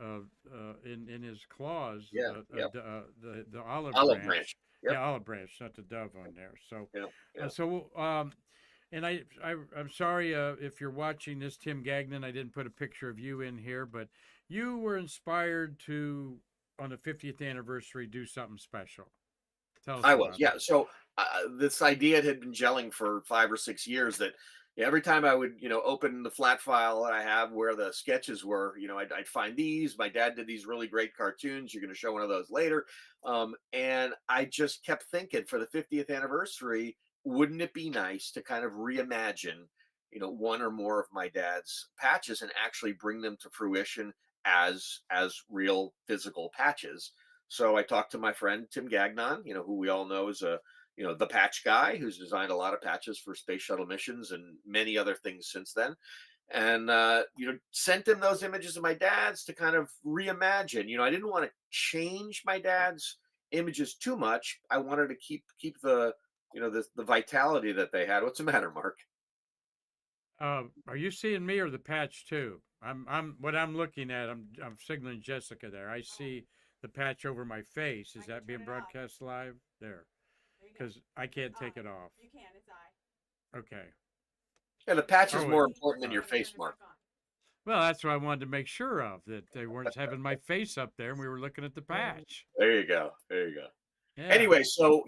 Speaker 1: in his claws
Speaker 2: Yeah. Yep.
Speaker 1: the olive
Speaker 2: Olive
Speaker 1: branch.
Speaker 2: branch. Yep.
Speaker 1: Yeah, olive branch, not the dove on there. So,
Speaker 2: Yep.
Speaker 1: uh,
Speaker 2: Yep.
Speaker 1: so and I'm sorry if you're watching this, Tim Gagnon. I didn't put a picture of you in here, but you were inspired to, on the 50th anniversary, do something special. Tell us
Speaker 2: I was,
Speaker 1: about
Speaker 2: yeah.
Speaker 1: it.
Speaker 2: So this idea had been gelling for 5 or 6 years. That every time I would, open the flat file that I have where the sketches were, I'd find these. My dad did these really great cartoons. You're going to show one of those later. And I just kept thinking, for the 50th anniversary, wouldn't it be nice to kind of reimagine, one or more of my dad's patches and actually bring them to fruition as real physical patches. So I talked to my friend Tim Gagnon, who we all know is the patch guy who's designed a lot of patches for space shuttle missions and many other things since then. And sent him those images of my dad's to kind of reimagine. I didn't want to change my dad's images too much. I wanted to keep the vitality that they had. What's the matter, Mark?
Speaker 1: Are you seeing me or the patch too? I'm what I'm looking at. I'm signaling Jessica there. I see the patch over my face. Is that being broadcast live? There, because I can't take it off.
Speaker 3: You can. It's
Speaker 1: Okay.
Speaker 2: Yeah, the patch is
Speaker 1: Oh,
Speaker 2: more important than
Speaker 1: uh,
Speaker 2: your face, Mark.
Speaker 1: well, that's what I wanted to make sure of, that they weren't having my face up there and we were looking at the patch.
Speaker 2: There you go. There you go.
Speaker 1: Yeah.
Speaker 2: Anyway, so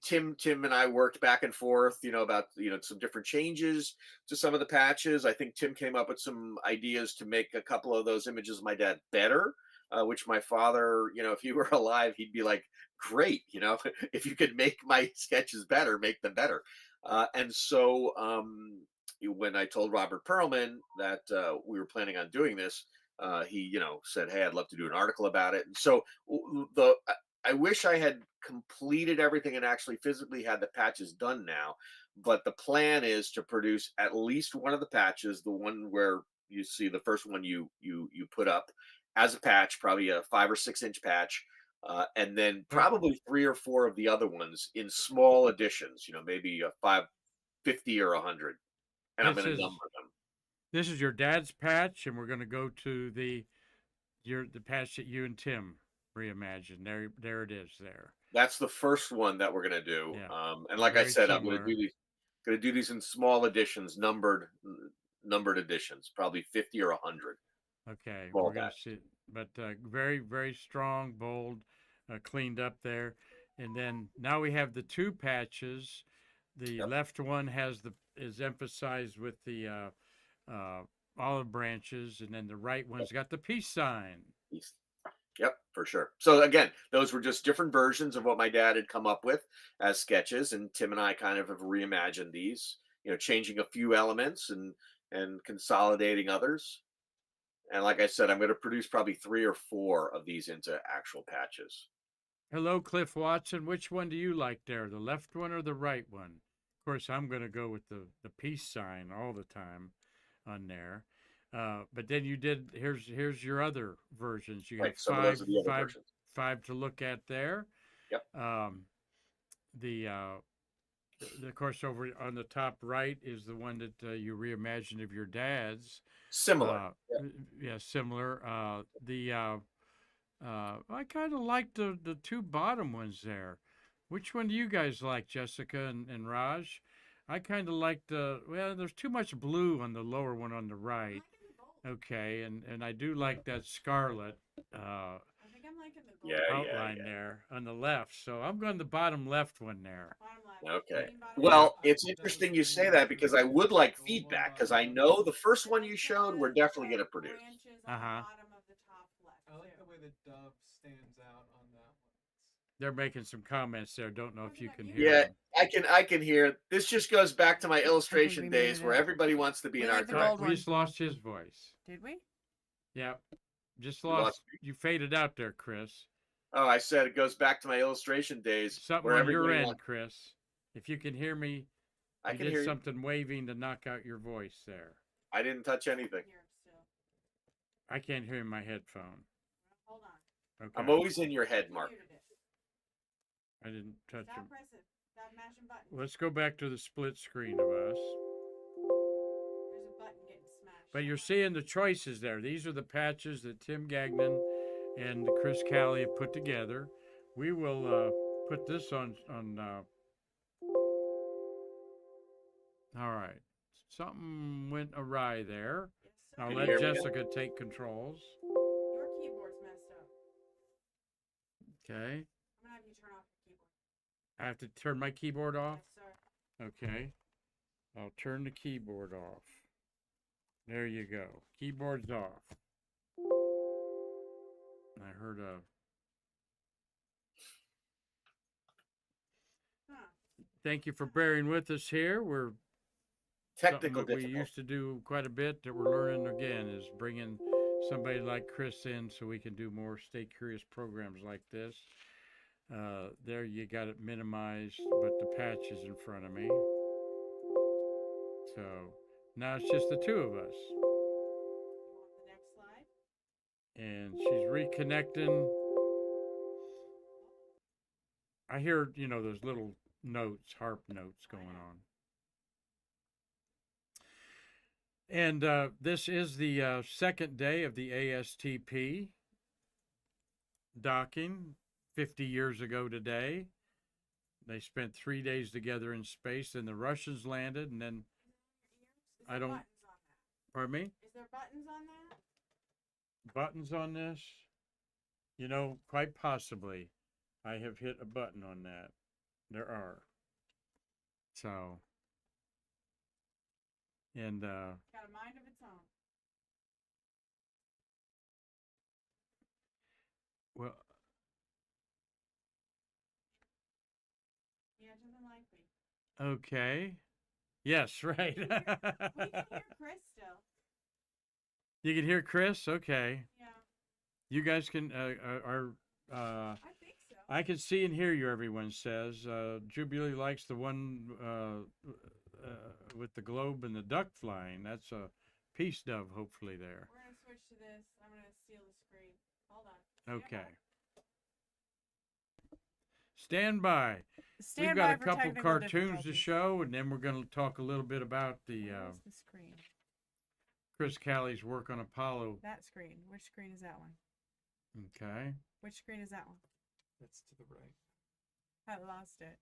Speaker 2: Tim and I worked back and forth, about some different changes to some of the patches. I think Tim came up with some ideas to make a couple of those images of my dad better, which my father, if he were alive, he'd be like, great, if you could make my sketches better, make them better. And so when I told Robert Perlman that we were planning on doing this, he said, hey, I'd love to do an article about it. And so the I wish I had completed everything and actually physically had the patches done now. But the plan is to produce at least one of the patches, the one where you see the first one you put up as a patch, probably a 5 or 6 inch patch. and then
Speaker 1: Uh,
Speaker 2: probably 3 or 4 of the other ones in small editions. Maybe 550 or 100, and I'm
Speaker 1: This
Speaker 2: going to
Speaker 1: is
Speaker 2: number them.
Speaker 1: this is your dad's patch, and we're going to go to the patch that you and Tim reimagined. There it is. There.
Speaker 2: That's the first one that we're going to do.
Speaker 1: Yeah.
Speaker 2: And like I
Speaker 1: Very
Speaker 2: said, I'm going to
Speaker 1: similar.
Speaker 2: do these. Going to do these in small editions, numbered editions, probably 50 or 100
Speaker 1: Okay,
Speaker 2: small
Speaker 1: we're gonna
Speaker 2: batch.
Speaker 1: see, but very, very strong, bold, cleaned up there. And then now we have the two patches. The
Speaker 2: Yep.
Speaker 1: left one is emphasized with the olive branches, and then the right one's got the peace sign.
Speaker 2: Peace. Yep, for sure. So again, those were just different versions of what my dad had come up with as sketches, and Tim and I kind of have reimagined these. Changing a few elements and consolidating others. And like I said, I'm going to produce probably 3 or 4 of these into actual patches.
Speaker 1: Hello, Cliff Watson. Which one do you like there, the left one or the right one? Of course, I'm gonna go with the peace sign all the time on there. But then you did. Here's your other versions. You have
Speaker 2: Right. Some of those are the other
Speaker 1: five
Speaker 2: versions.
Speaker 1: five to look at there.
Speaker 2: Yep.
Speaker 1: Um, the of course over on the top right is the one that you reimagined of your dad's.
Speaker 2: Similar.
Speaker 1: Uh,
Speaker 2: Yeah.
Speaker 1: yeah, similar. I kind of like the two bottom ones there. Which one do you guys like, Jessica and Raj? I kind of like well, there's too much blue on the lower one on the right. Okay, and I do like that scarlet
Speaker 3: I think I'm liking the gold.
Speaker 2: Yeah. Yeah.
Speaker 1: outline there on the left. So I'm going the bottom left one there.
Speaker 3: Bottom left.
Speaker 2: Okay.
Speaker 3: Green bottom
Speaker 1: Yeah.
Speaker 2: Well,
Speaker 3: left.
Speaker 2: it's interesting you say that because I would like feedback because I know the first one you showed we're definitely going to produce.
Speaker 3: Branches on
Speaker 1: Uh-huh.
Speaker 3: the bottom of the top left.
Speaker 4: I like
Speaker 3: too.
Speaker 4: the way the dove stands out on that one.
Speaker 1: They're making some comments there. Don't know if you can hear
Speaker 2: Yeah,
Speaker 1: them.
Speaker 2: I can hear. This just goes back to my
Speaker 3: we
Speaker 2: illustration days
Speaker 3: muted
Speaker 2: where
Speaker 3: it.
Speaker 2: everybody wants to be
Speaker 3: We
Speaker 2: an
Speaker 3: like
Speaker 2: art
Speaker 3: the
Speaker 2: director.
Speaker 3: gold
Speaker 1: We
Speaker 3: one.
Speaker 1: just lost his voice.
Speaker 3: Did we?
Speaker 1: Yeah, just
Speaker 2: You lost
Speaker 1: lost. You faded out there, Chris.
Speaker 2: Oh, I said it goes back to my illustration days
Speaker 1: Something
Speaker 2: where
Speaker 1: on your
Speaker 2: everybody
Speaker 1: end,
Speaker 2: wants.
Speaker 1: Chris. If you can hear me,
Speaker 2: I
Speaker 1: you
Speaker 2: can
Speaker 1: did
Speaker 2: hear you.
Speaker 1: something waving to knock out your voice there.
Speaker 2: I didn't touch anything.
Speaker 3: Here still.
Speaker 1: I can't hear in my headphone.
Speaker 3: Hold on.
Speaker 1: Okay.
Speaker 2: I'm always in your head,
Speaker 3: You
Speaker 2: Mark.
Speaker 3: muted it.
Speaker 1: I didn't touch
Speaker 3: Stop
Speaker 1: him.
Speaker 3: pressing. Stop mashing buttons.
Speaker 1: Let's go back to the split screen of us.
Speaker 3: There's a button getting smashed.
Speaker 1: But you're seeing the choices there. These are the patches that Tim Gagnon and Chris Calle have put together. We will put this on. All right. Something went awry there.
Speaker 3: Yes, sir.
Speaker 1: I'll
Speaker 2: Can you
Speaker 1: let
Speaker 2: hear me now?
Speaker 1: Jessica take controls.
Speaker 3: Your keyboard's messed up.
Speaker 1: Okay.
Speaker 3: I'm gonna have you turn off your keyboard.
Speaker 1: I have to turn my keyboard off.
Speaker 3: Yes, sir.
Speaker 1: Okay. I'll turn the keyboard off. There you go. Keyboard's off. I heard a.
Speaker 3: Huh.
Speaker 1: Thank you for bearing with us here. We're
Speaker 2: Technical
Speaker 1: something that we
Speaker 2: difficulty.
Speaker 1: used to do quite a bit that we're learning again is bringing somebody like Chris in so we can do more Stay Curious programs like this. There you got it minimized, but the patch is in front of me. So now it's just the two of us.
Speaker 3: You want the next slide?
Speaker 1: And she's reconnecting. I hear, those little notes, harp notes going on. And this is the second day of the ASTP docking 50 years ago today. They spent 3 days together in space, and the Russians landed, and then,
Speaker 3: Is
Speaker 1: I
Speaker 3: there
Speaker 1: don't-
Speaker 3: buttons on that?
Speaker 1: pardon me,
Speaker 3: Is there buttons on that?
Speaker 1: buttons on this? Quite possibly I have hit a button on that. There are. So, and
Speaker 3: It's got a mind of its own.
Speaker 1: well,
Speaker 3: Yeah, it doesn't like me.
Speaker 1: okay. Yes, right.
Speaker 3: We can hear Chris still.
Speaker 1: You can hear Chris? Okay.
Speaker 3: Yeah,
Speaker 1: You guys can
Speaker 3: I think so.
Speaker 1: I can see and hear you, everyone says. Jubilee likes the one with the globe and the duck flying. That's a peace dove, hopefully, there.
Speaker 3: We're gonna switch to this. I'm gonna steal the screen. Hold on. Stand
Speaker 1: Okay.
Speaker 3: by.
Speaker 1: Stand by.
Speaker 3: Stand
Speaker 1: We've got
Speaker 3: by
Speaker 1: a
Speaker 3: for
Speaker 1: couple
Speaker 3: technical
Speaker 1: cartoons to
Speaker 3: difficulties.
Speaker 1: show, and then we're going to talk a little bit about the
Speaker 3: Where's the screen?
Speaker 1: Chris Calle's work on Apollo.
Speaker 3: That screen. Which screen is that one?
Speaker 1: Okay.
Speaker 3: Which screen is that one?
Speaker 4: That's to the right.
Speaker 3: I lost it.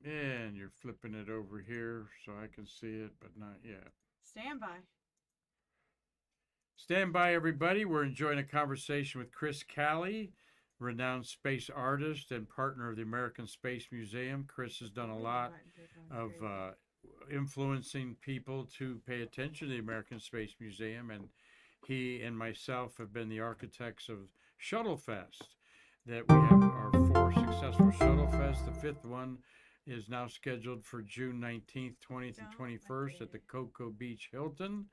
Speaker 1: And you're flipping it over here so I can see it, but not yet.
Speaker 3: Stand by.
Speaker 1: Stand by, everybody. We're enjoying a conversation with Chris Calle, renowned space artist and partner of the American Space Museum. Chris has done a lot of influencing people to pay attention to the American Space Museum, and he and myself have been the architects of Shuttle Fest. That we have our 4 successful Shuttle Fest. The 5th one is now scheduled for June 19th, 20th, and 21st at the Cocoa Beach Hilton.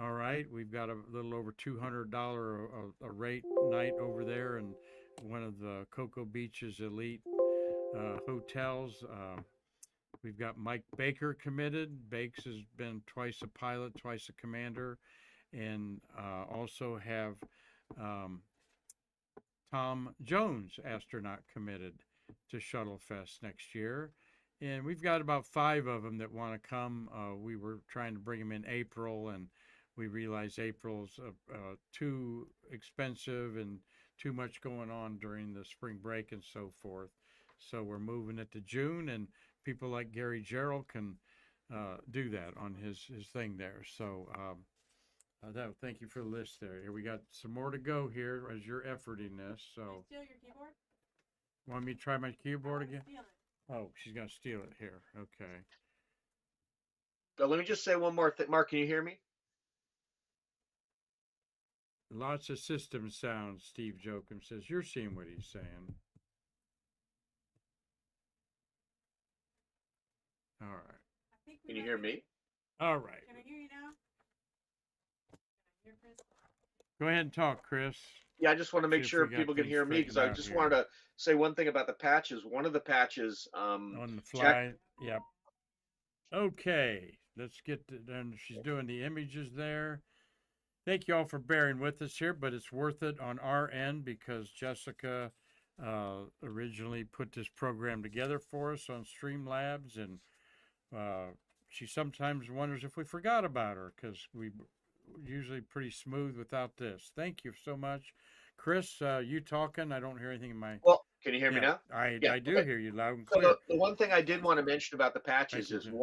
Speaker 1: All right, we've got a little over $200 a rate night over there, and one of the Cocoa Beach's elite hotels. We've got Mike Baker committed. Bakes has been twice a pilot, twice a commander, and also have Tom Jones, astronaut, committed to Shuttle Fest next year. And we've got about 5 of them that want to come. We were trying to bring them in April, and we realized April's too expensive and too much going on during the spring break and so forth. So we're moving it to June, and people like Gary Gerald can do that on his thing there. So thank you for the list there. Here we got some more to go here as you're efforting this.
Speaker 3: Can I
Speaker 1: So
Speaker 3: steal your keyboard?
Speaker 1: want me to try my keyboard again?
Speaker 3: Steal it.
Speaker 1: Oh, she's gonna steal it here. Okay.
Speaker 2: But let me just say one more thing. Mark, can you hear me?
Speaker 1: Lots of system sounds, Steve Jokum says. You're seeing what he's saying. All right.
Speaker 3: I think we
Speaker 2: Can you
Speaker 3: might
Speaker 2: hear
Speaker 3: be-
Speaker 2: me?
Speaker 1: All right.
Speaker 3: Can I hear you now? Can I hear Chris?
Speaker 1: Go ahead and talk, Chris.
Speaker 2: Yeah, I just want to make
Speaker 1: See if
Speaker 2: sure
Speaker 1: we got
Speaker 2: people can
Speaker 1: things
Speaker 2: hear me because I
Speaker 1: straightened out
Speaker 2: just
Speaker 1: here.
Speaker 2: wanted to say one thing about the patches. One of the patches,
Speaker 1: On the
Speaker 2: Jack-
Speaker 1: fly. Yep. Okay. Let's get to then. She's doing the images there. Thank you all for bearing with us here, but it's worth it on our end because Jessica originally put this program together for us on Streamlabs, and she sometimes wonders if we forgot about her because we're usually pretty smooth without this. Thank you so much. Chris, you talking? I don't hear anything in my...
Speaker 2: Well, can you hear me
Speaker 1: Yeah,
Speaker 2: now?
Speaker 1: I
Speaker 2: Yeah,
Speaker 1: do
Speaker 2: okay.
Speaker 1: hear you loud and
Speaker 2: So
Speaker 1: clear.
Speaker 2: the one thing I did want to mention about the patches
Speaker 1: Thank you,
Speaker 2: is
Speaker 1: Jim.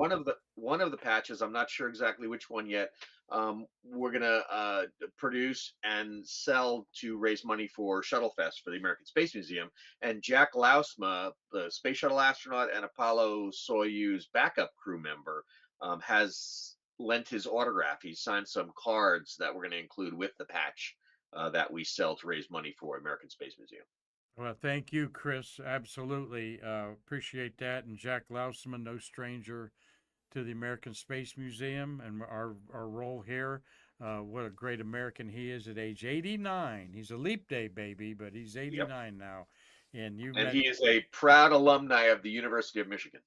Speaker 2: one of the patches, I'm not sure exactly which one yet. We're gonna produce and sell to raise money for Shuttle Fest for the American Space Museum. And Jack Lausma, the space shuttle astronaut and Apollo Soyuz backup crew member, has lent his autograph. He signed some cards that we're going to include with the patch that we sell to raise money for American Space Museum.
Speaker 1: Well, thank you, Chris. Absolutely. Appreciate that. And Jack Lausman, no stranger to the American Space Museum and our role here. What a great American he is at age 89. He's a leap day baby, but he's 89 now. And
Speaker 2: He is a proud alumni of the University of Michigan.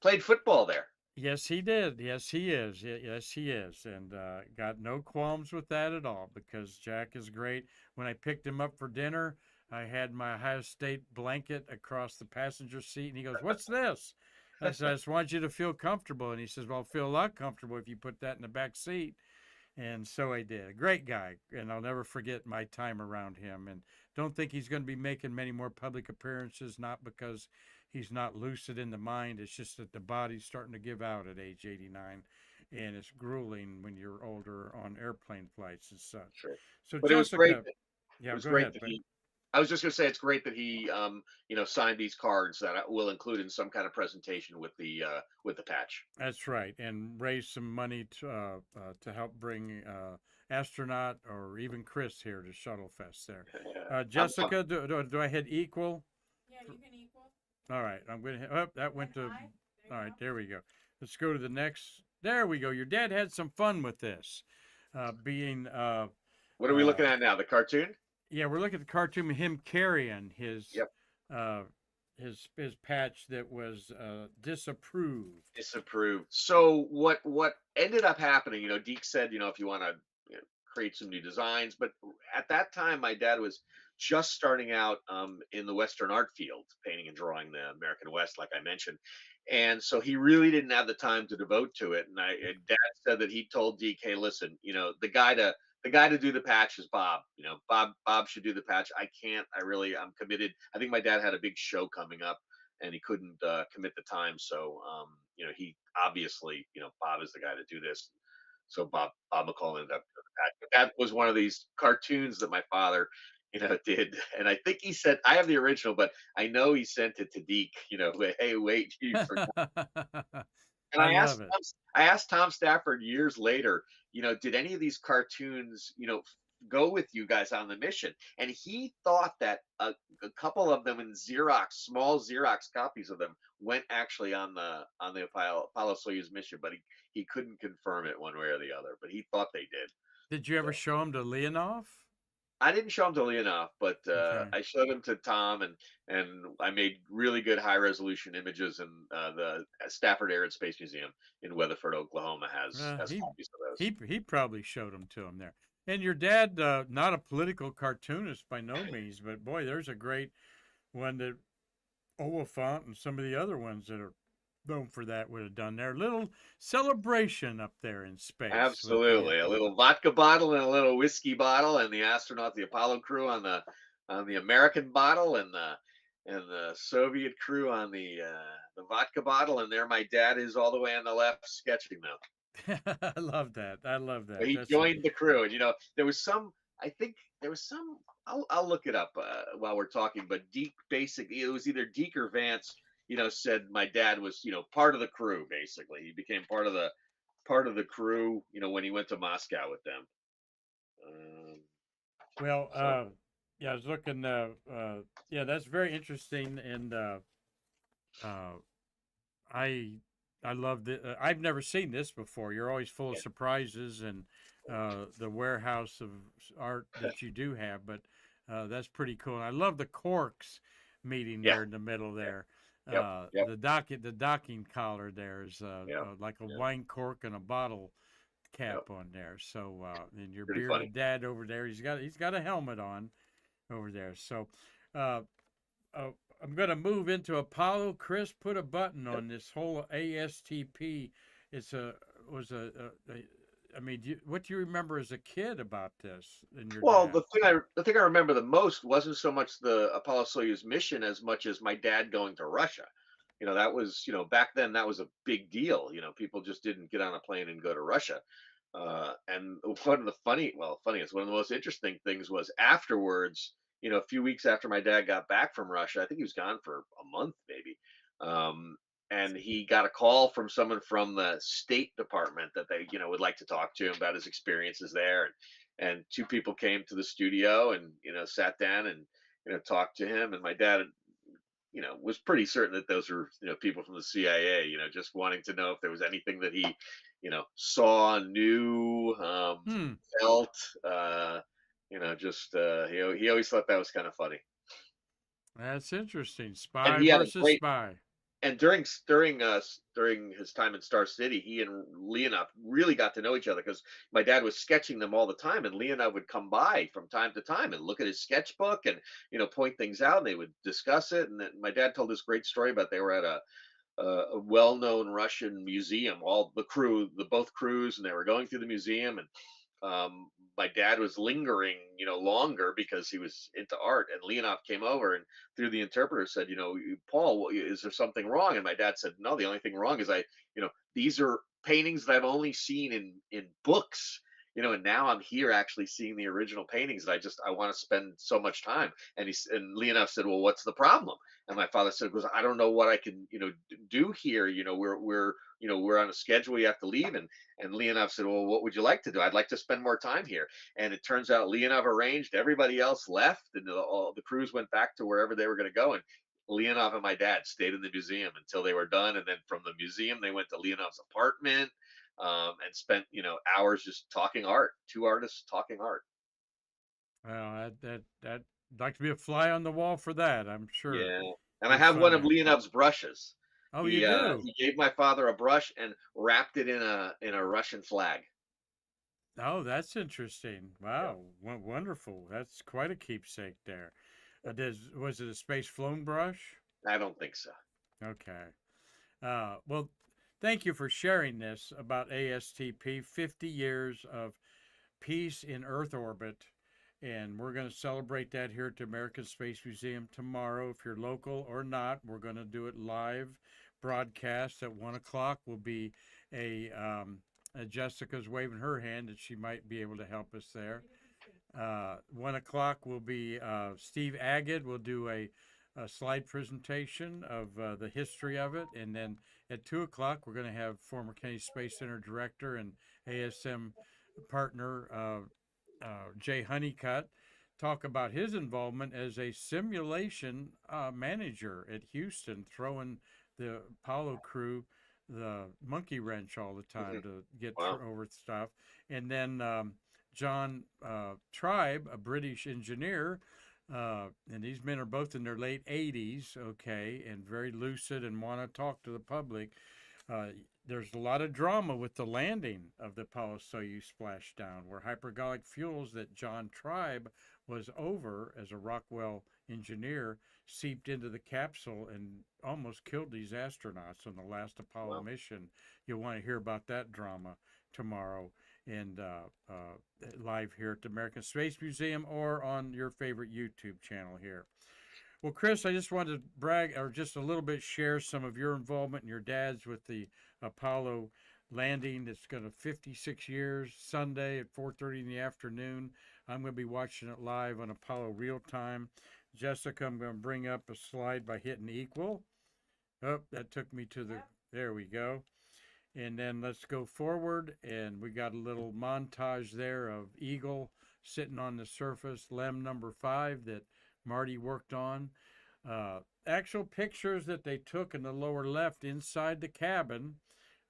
Speaker 2: Played football there.
Speaker 1: Yes, he did. Yes, he is. Yes, he is. And got no qualms with that at all because Jack is great. When I picked him up for dinner, I had my Ohio State blanket across the passenger seat, and he goes, "What's this?" I said, "I just want you to feel comfortable." And he says, "Well, I'll feel a lot comfortable if you put that in the back seat." And so I did. A great guy, and I'll never forget my time around him. And don't think he's going to be making many more public appearances, not because he's not lucid in the mind. It's just that the body's starting to give out at age 89, and it's grueling when you're older on airplane flights and such.
Speaker 2: Sure.
Speaker 1: So
Speaker 2: But
Speaker 1: Jessica,
Speaker 2: it was great.
Speaker 1: yeah,
Speaker 2: It was
Speaker 1: go
Speaker 2: great
Speaker 1: ahead.
Speaker 2: that I was just going to say it's great that he, signed these cards that I will include in some kind of presentation with the patch.
Speaker 1: That's right, and raise some money to help bring astronaut or even Chris here to Shuttle Fest there. Jessica, do I hit equal?
Speaker 3: Yeah, you can equal.
Speaker 1: All right, I'm going to hit, oh, that went to,
Speaker 3: And I. There you
Speaker 1: all right,
Speaker 3: go.
Speaker 1: there we go. Let's go to the next. There we go. Your dad had some fun with this.
Speaker 2: What are we looking at now? The cartoon?
Speaker 1: Yeah, we're looking at the cartoon of him carrying his
Speaker 2: Yep.
Speaker 1: his patch that was disapproved.
Speaker 2: Disapproved. So what ended up happening? Deke said, if you want to create some new designs. But at that time, my dad was just starting out in the Western art field, painting and drawing the American West, like I mentioned. And so he really didn't have the time to devote to it. And Dad said that he told Deke, "Hey, listen, the guy to do the patch is Bob. Bob should do the patch. I can't. I'm committed. I think my dad had a big show coming up, and he couldn't commit the time. So, he obviously, Bob is the guy to do this. So Bob McCall ended up doing the patch. But that was one of these cartoons that my father, did. And I think he said, I have the original, but I know he sent it to Deke. Hey, wait, you forgot. And
Speaker 1: I love it.
Speaker 2: I asked Tom Stafford years later, did any of these cartoons, go with you guys on the mission? And he thought that a couple of them in small Xerox copies of them went actually on the Apollo Soyuz mission, but he couldn't confirm it one way or the other. But he thought they did.
Speaker 1: Did you ever
Speaker 2: So
Speaker 1: show them to Leonov?
Speaker 2: I didn't show him to Leonov, but
Speaker 1: Okay.
Speaker 2: I showed him to Tom, and I made really good high resolution images. And the Stafford Air and Space Museum in Weatherford, Oklahoma, has
Speaker 1: He
Speaker 2: copies of those.
Speaker 1: he probably showed them to him there. And your dad, not a political cartoonist by no means, but boy, there's a great one that Oliphant and some of the other ones that are known for that would have done their little celebration up there in space with the
Speaker 2: Absolutely, a little vodka bottle and a little whiskey bottle, and the astronaut, the Apollo crew on the American bottle, and the Soviet crew on the vodka bottle, and there my dad is all the way on the left sketching them.
Speaker 1: I love that. I love
Speaker 2: But
Speaker 1: that.
Speaker 2: he
Speaker 1: That's a,
Speaker 2: joined the crew, and there was some. I think there was some. I'll look it up while we're talking. But Deke basically, it was either Deke or Vance. Said my dad was part of the crew. Basically, he became part of the crew. When he went to Moscow with them. Um,
Speaker 1: well,
Speaker 2: so
Speaker 1: yeah, I was looking. Yeah, that's very interesting, and uh, I I love the. I've never seen this before. You're always full of
Speaker 2: yeah,
Speaker 1: surprises and the warehouse of art that you do have, but that's pretty cool. And I love the corks meeting
Speaker 2: yeah,
Speaker 1: there in the middle
Speaker 2: yeah,
Speaker 1: there.
Speaker 2: yep, yep,
Speaker 1: The docking collar there is
Speaker 2: yeah,
Speaker 1: like a
Speaker 2: yeah,
Speaker 1: wine cork and a bottle
Speaker 2: yep.
Speaker 1: cap on there. So and your
Speaker 2: Pretty funny.
Speaker 1: bearded dad over there, he's got a helmet on over there. So uh, uh, I'm going to move into Apollo. Chris, put a button
Speaker 2: Yep.
Speaker 1: on this whole ASTP. It's a was a I mean, what do you remember as a kid about this and your
Speaker 2: Well,
Speaker 1: dad?
Speaker 2: the thing I remember the most wasn't so much the Apollo Soyuz mission as much as my dad going to Russia. That was, back then that was a big deal. People just didn't get on a plane and go to Russia. And one of the funniest, one of the most interesting things was afterwards, a few weeks after my dad got back from Russia, I think he was gone for a month maybe. And he got a call from someone from the State Department that they, would like to talk to him about his experiences there. And two people came to the studio and, sat down and, talked to him. And my dad, was pretty certain that those were, people from the CIA, just wanting to know if there was anything that he, saw, knew,
Speaker 1: Hmm,
Speaker 2: felt, he always thought that was kind of funny.
Speaker 1: that's interesting.
Speaker 2: And
Speaker 1: Spy
Speaker 2: he had a
Speaker 1: versus
Speaker 2: great,
Speaker 1: spy.
Speaker 2: and during his time in Star City, he and Leonov really got to know each other because my dad was sketching them all the time, and Leonov would come by from time to time and look at his sketchbook and point things out, and they would discuss it. And then my dad told this great story about they were at a well-known Russian museum, all the crew, both crews, and they were going through the museum, and my dad was lingering, longer because he was into art. And Leonov came over and through the interpreter said, Paul, is there something wrong? And my dad said, no, the only thing wrong is these are paintings that I've only seen in books. And now I'm here actually seeing the original paintings that I want to spend so much time. And Leonov said, well, what's the problem? And my father said, because I don't know what I can, do here. We're on a schedule. You have to leave. And Leonov said, well, what would you like to do? I'd like to spend more time here. And it turns out Leonov arranged, everybody else left, and all the crews went back to wherever they were going to go. And Leonov and my dad stayed in the museum until they were done. And then from the museum, they went to Leonov's apartment and spent, hours just talking art, two artists talking art.
Speaker 1: Well, that I'd like to be a fly on the wall for that. I'm sure.
Speaker 2: Yeah. And I
Speaker 1: Be
Speaker 2: have one
Speaker 1: fun
Speaker 2: of
Speaker 1: there.
Speaker 2: Leonov's brushes.
Speaker 1: Oh, you do?
Speaker 2: He gave my father a brush and wrapped it in a Russian flag.
Speaker 1: Oh, that's interesting. Wow, wonderful. That's quite a keepsake there. Was it a space flown brush?
Speaker 2: I don't think so.
Speaker 1: Okay. Well, thank you for sharing this about ASTP, 50 years of peace in Earth orbit. And we're going to celebrate that here at the American Space Museum tomorrow. If you're local or not, we're going to do it live broadcast at 1 o'clock. Will be Jessica's waving her hand that she might be able to help us there. 1 o'clock will be Steve Agid will do a slide presentation of the history of it. And then at 2 o'clock, we're going to have former Kennedy Space Center director and ASM partner Jay Honeycutt talk about his involvement as a simulation manager at Houston, throwing the Apollo crew the monkey wrench all the time to get over stuff. And then John Tribe, a British engineer, and these men are both in their late 80s, okay, and very lucid and want to talk to the public. There's a lot of drama with the landing of the Apollo Soyuz splashdown, where hypergolic fuels that John Tribe was over as a Rockwell engineer seeped into the capsule and almost killed these astronauts on the last Apollo mission. You'll want to hear about that drama tomorrow and live here at the American Space Museum or on your favorite YouTube channel here. Well, Chris, I just wanted to brag or just a little bit share some of your involvement and your dad's with the Apollo landing. It's going to 56 years Sunday at 4:30 in the afternoon. I'm going to be watching it live on Apollo Real Time. Jessica, I'm going to bring up a slide by hitting equal. Oh, that took me to the, there we go. And then let's go forward, and we got a little montage there of Eagle sitting on the surface, LEM number 5 that Marty worked on. Actual pictures that they took in the lower left inside the cabin.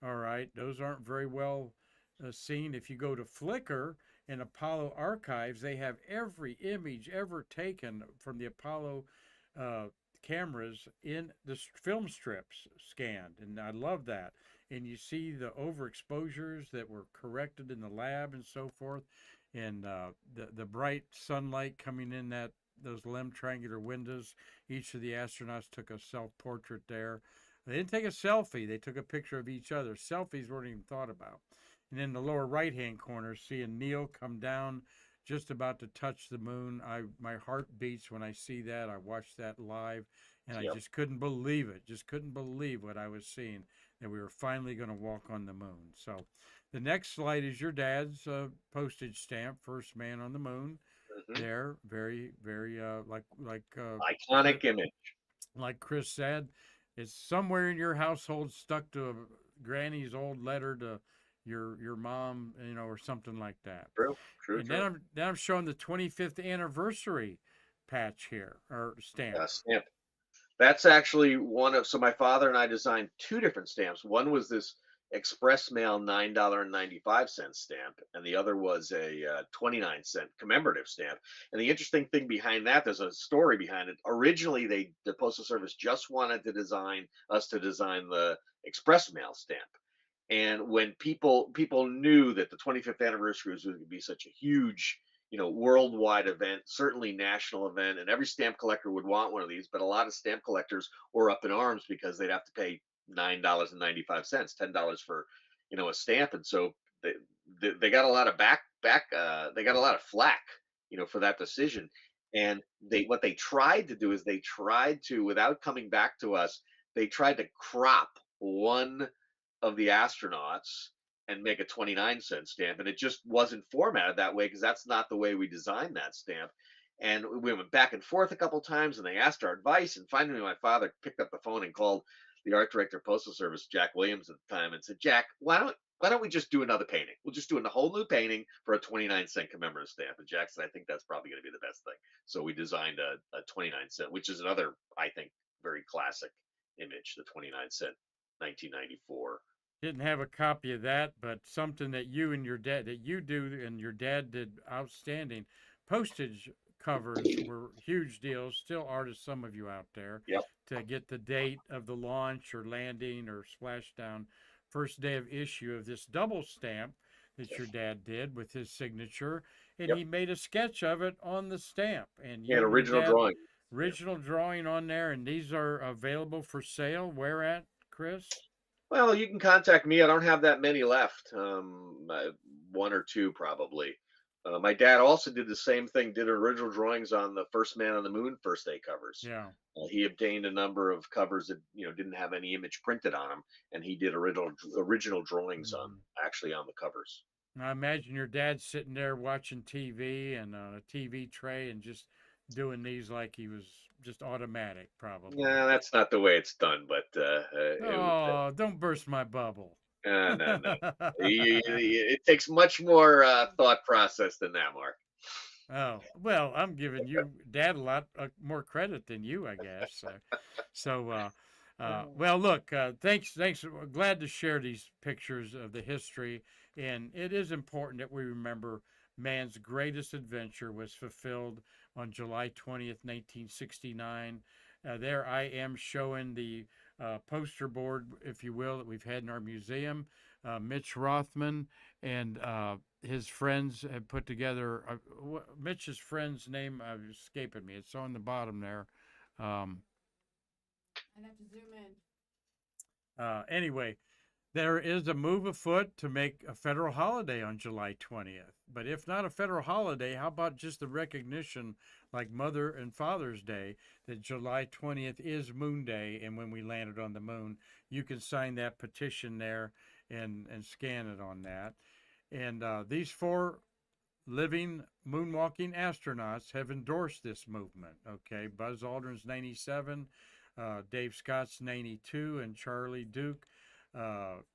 Speaker 1: All right, those aren't very well seen. If you go to Flickr and Apollo Archives, they have every image ever taken from the Apollo cameras in the film strips scanned, and I love that. And you see the overexposures that were corrected in the lab and so forth, and the bright sunlight coming in those LEM triangular windows. Each of the astronauts took a self-portrait there. They didn't take a selfie. They took a picture of each other. Selfies weren't even thought about. And in the lower right-hand corner, seeing Neil come down just about to touch the moon. My heart beats when I see that. I watched that live, and I just couldn't believe it. Just couldn't believe what I was seeing, that we were finally going to walk on the moon. So the next slide is your dad's postage stamp, first man on the moon. There, very, very
Speaker 2: iconic image.
Speaker 1: Like Chris said, it's somewhere in your household stuck to a granny's old letter to your mom, or something like that.
Speaker 2: True.
Speaker 1: And then I'm showing the 25th anniversary patch here, or stamp.
Speaker 2: Stamp. That's actually so my father and I designed 2 different stamps. One was this Express Mail $9.95 stamp, and the other was a 29-cent commemorative stamp. And the interesting thing behind that, there's a story behind it. Originally, the Postal Service just wanted to design the Express Mail stamp. And when people knew that the 25th anniversary was going to be such a huge, worldwide event, certainly national event, and every stamp collector would want one of these, but a lot of stamp collectors were up in arms because they'd have to pay $9.95, $10 for, a stamp. And so they got a lot of they got a lot of flack, for that decision. And what they tried to do is without coming back to us, they tried to crop one of the astronauts and make a 29-cent stamp, and it just wasn't formatted that way because that's not the way we designed that stamp. And we went back and forth a couple times, and they asked our advice, and finally my father picked up the phone and called the art director of Postal Service, Jack Williams, at the time, and said, "Jack, why don't we just do another painting? We'll just do a whole new painting for a 29-cent commemorative stamp." And Jack said, "I think that's probably going to be the best thing." So we designed a 29-cent, which is another, I think, very classic image, the 29-cent 1994.
Speaker 1: Didn't have a copy of that, but something that you and your dad, that you do and your dad did outstanding. Postage covers were huge deals, still are to some of you out there, to get the date of the launch or landing or splashdown, first day of issue of this double stamp that your dad did with his signature, and
Speaker 2: Yep.
Speaker 1: he made a sketch of it on the stamp. And
Speaker 2: Yeah, an
Speaker 1: you and your
Speaker 2: original
Speaker 1: dad,
Speaker 2: drawing.
Speaker 1: original drawing on there, and these are available for sale. Where at, Chris?
Speaker 2: Well, you can contact me. I don't have that many left. One or two probably. My dad also did the same thing. Did original drawings on the first Man on the Moon first day covers.
Speaker 1: Yeah.
Speaker 2: He obtained a number of covers that didn't have any image printed on them, and he did original drawings on
Speaker 1: Mhm.
Speaker 2: actually on the covers.
Speaker 1: I imagine your dad sitting there watching TV and on a TV tray and just doing these like he was just automatic, probably.
Speaker 2: No, that's not the way it's done, but
Speaker 1: Oh, don't burst my bubble.
Speaker 2: no, no. It takes much more thought process than that, Mark.
Speaker 1: Oh, well, I'm giving you dad a lot more credit than you, I guess. Well, look, thanks. Glad to share these pictures of the history, and it is important that we remember man's greatest adventure was fulfilled on July 20th, 1969. There I am showing the poster board, if you will, that we've had in our museum. Mitch Rothman and his friends have put together. Mitch's friend's name is escaping me. It's on the bottom there.
Speaker 3: I'd have to zoom in.
Speaker 1: Anyway, there is a move afoot to make a federal holiday on July 20th. But if not a federal holiday, how about just the recognition, like Mother and Father's Day, that July 20th is Moon Day, and when we landed on the moon, you can sign that petition there and scan it on that. And these 4 living moonwalking astronauts have endorsed this movement. Okay, Buzz Aldrin's 97, Dave Scott's 92, and Charlie Duke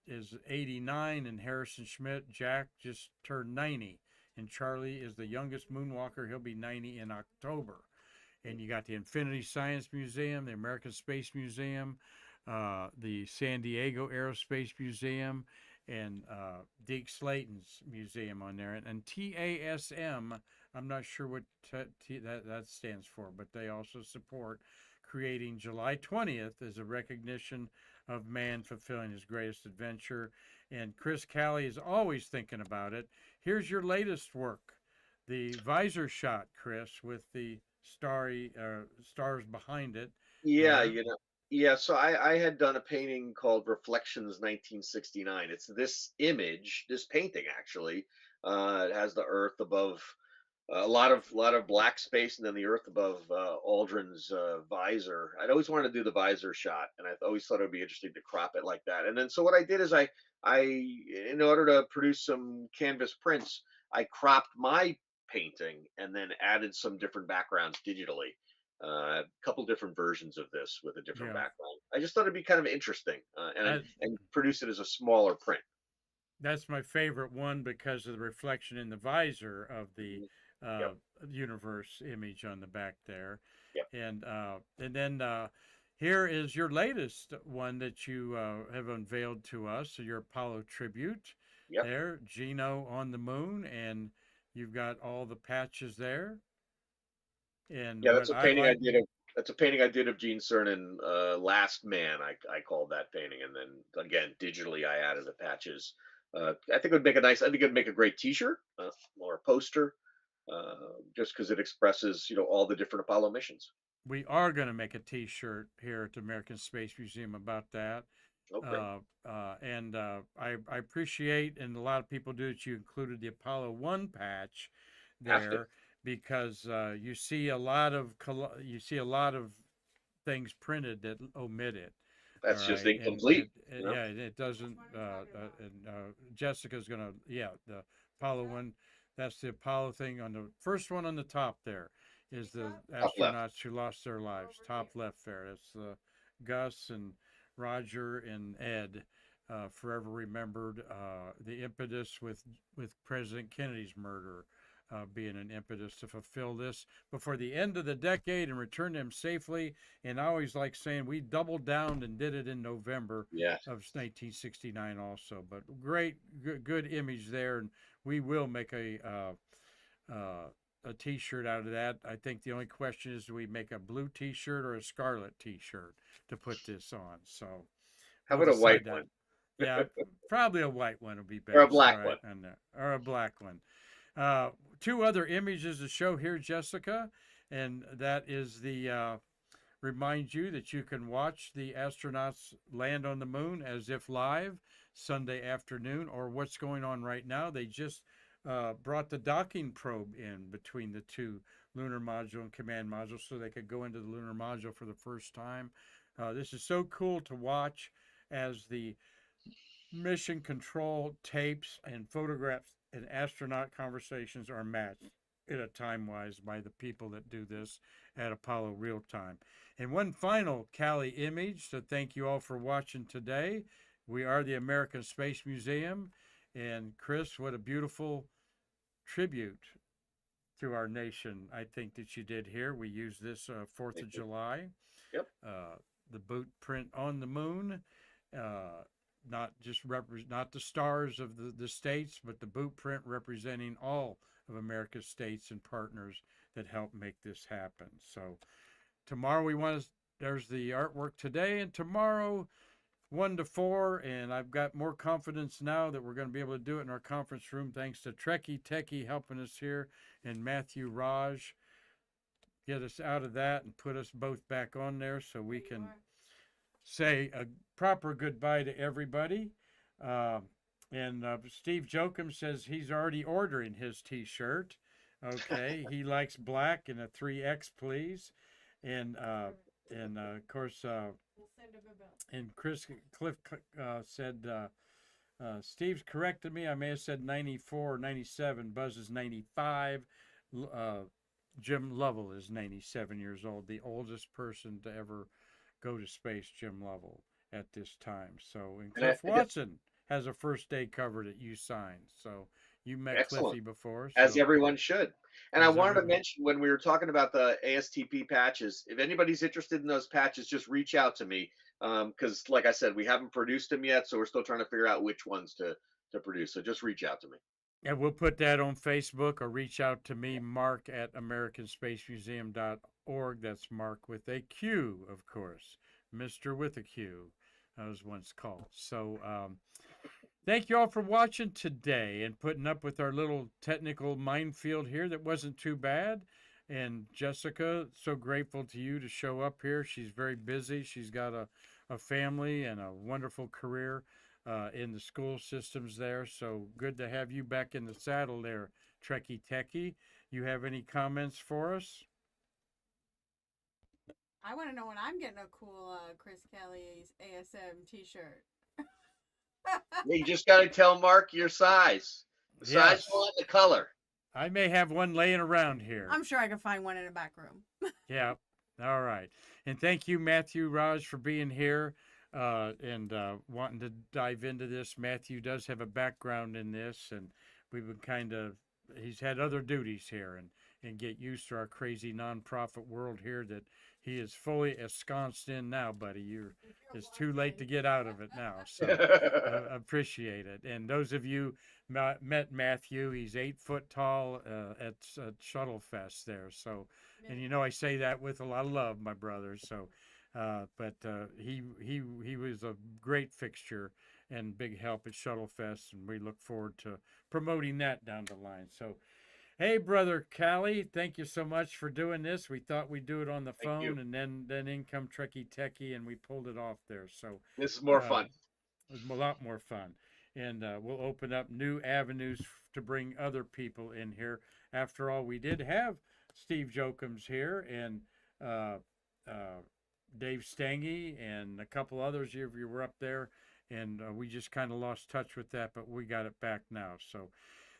Speaker 1: is 89, and Harrison Schmitt, Jack, just turned 90. And Charlie is the youngest moonwalker. He'll be 90 in October. And you got the Infinity Science Museum, the American Space Museum, the San Diego Aerospace Museum, and Deke Slayton's museum on there. And TASM, I'm not sure what that stands for, but they also support creating July 20th as a recognition of man fulfilling his greatest adventure. And Chris Calle is always thinking about it. Here's your latest work, the visor shot, Chris, with the stars behind it.
Speaker 2: Yeah,
Speaker 1: There.
Speaker 2: yeah. So I had done a painting called Reflections 1969. It's this image, this painting actually. It has the Earth above a lot of black space, and then the Earth above Aldrin's visor. I'd always wanted to do the visor shot, and I always thought it would be interesting to crop it like that. And then so what I did is I in order to produce some canvas prints, I cropped my painting and then added some different backgrounds digitally. A couple different versions of this with a different
Speaker 1: Yeah.
Speaker 2: background. I just thought it'd be kind of interesting,
Speaker 1: I,
Speaker 2: and produce it as a smaller print.
Speaker 1: That's my favorite one because of the reflection in the visor of the
Speaker 2: Mhm.
Speaker 1: uh,
Speaker 2: Yep.
Speaker 1: universe image on the back there,
Speaker 2: Yep.
Speaker 1: and then here is your latest one that you have unveiled to us. So your Apollo tribute
Speaker 2: Yep.
Speaker 1: there, Gino on the moon, and you've got all the patches there. And
Speaker 2: Yeah,
Speaker 1: what I like,
Speaker 2: that's a painting I did of Gene Cernan, Last Man. I called that painting, and then again digitally I added the patches. I think it would make a nice. I think it'd make a great T-shirt or a poster, just because it expresses all the different Apollo missions.
Speaker 1: we are going to make a T-shirt here at the American Space Museum about that.
Speaker 2: Oh, great!
Speaker 1: I appreciate, and a lot of people do, that you included the Apollo 1 patch
Speaker 2: Have to.
Speaker 1: there because you see a lot of things printed that omit it. All
Speaker 2: That's just
Speaker 1: right, and
Speaker 2: incomplete.
Speaker 1: yeah, it doesn't. And Jessica's gonna, yeah, the Apollo 1. That's the Apollo thing on the first one on the top. There is the
Speaker 2: Top left.
Speaker 1: astronauts who lost their lives. Top left there. That's Gus and Roger and Ed, forever remembered. The impetus with President Kennedy's murder being an impetus to fulfill this before the end of the decade and return them safely. And I always like saying we doubled down and did it in November
Speaker 2: Yeah.
Speaker 1: of 1969 also. But great, good image there, and we will make a T-shirt out of that. I think the only question is, do we make a blue T-shirt or a scarlet T-shirt to put this on? So
Speaker 2: How
Speaker 1: we'll
Speaker 2: about a white
Speaker 1: decide that.
Speaker 2: one?
Speaker 1: Yeah, probably a white one would be best.
Speaker 2: Or a black
Speaker 1: All right,
Speaker 2: one.
Speaker 1: on there. Or a black one. Two other images to show here, Jessica, and that is the remind you that you can watch the astronauts land on the moon as if live Sunday afternoon, or what's going on right now. They just brought the docking probe in between the two lunar module and command module so they could go into the lunar module for the first time. This is so cool to watch as the mission control tapes and photographs and astronaut conversations are matched at a time wise by the people that do this at Apollo real time. And one final Calle image to thank you all for watching today. We are the American Space Museum. And Chris, what a beautiful tribute to our nation I think that you did here. We used this 4th of July.
Speaker 2: Yep.
Speaker 1: The boot print on the moon. Not just not the stars of the states, but the boot print representing all of America's states and partners that help make this happen. So tomorrow there's the artwork today, and tomorrow 1 to 4, and I've got more confidence now that we're going to be able to do it in our conference room thanks to Trekkie Techie helping us here and Matthew Raj get us out of that and put us both back on there so we can say a proper goodbye to everybody. Steve Jokum says he's already ordering his T-shirt. Okay, he likes black and a 3X, please. And of course,
Speaker 3: We'll send him a bill.
Speaker 1: and Cliff said, Steve's corrected me. I may have said 94 or 97. Buzz is 95. Jim Lovell is 97 years old, the oldest person to ever go to space, Jim Lovell, at this time. So, and Cliff Watson has a first day cover that you signed. So you met
Speaker 2: Excellent.
Speaker 1: Cliffy before.
Speaker 2: As everyone should. And I
Speaker 1: As
Speaker 2: wanted to
Speaker 1: everyone.
Speaker 2: mention when we were talking about the ASTP patches, if anybody's interested in those patches, just reach out to me. Because like I said, we haven't produced them yet, so we're still trying to figure out which ones to produce. So just reach out to me.
Speaker 1: And we'll put that on Facebook, or reach out to me, Mark at AmericanSpaceMuseum.org. That's Mark with a Q, of course. Mr. with a Q, I was once called. So thank you all for watching today and putting up with our little technical minefield here that wasn't too bad. And Jessica, so grateful to you to show up here. She's very busy. She's got a family and a wonderful career in the school systems there. So good to have you back in the saddle there, Trekkie Techie. You have any comments for us?
Speaker 3: I want to know when I'm getting a cool Chris Calle's ASM T-shirt.
Speaker 2: You just got to tell Mark your size. The size you want, the color.
Speaker 1: I may have one laying around here.
Speaker 3: I'm sure I can find one in a back room.
Speaker 1: Yeah. All right. And thank you, Matthew Raj, for being here and wanting to dive into this. Matthew does have a background in this, and we've been he's had other duties here and get used to our crazy nonprofit world here that he is fully ensconced in now, buddy. It's too late to get out of it now. So I appreciate it. And those of you met Matthew, he's 8 foot tall at Shuttle Fest there. So, and I say that with a lot of love, my brother. So, but he was a great fixture and big help at Shuttle Fest, and we look forward to promoting that down the line. So, hey, Brother Calle, thank you so much for doing this. We thought we'd do it on the phone, and then in come Trekkie Techie, and we pulled it off there. So
Speaker 2: this is more fun.
Speaker 1: It was a lot more fun. And we'll open up new avenues to bring other people in here. After all, we did have Steve Jokums here and Dave Stange and a couple others. You were up there, and we just kind of lost touch with that, but we got it back now. So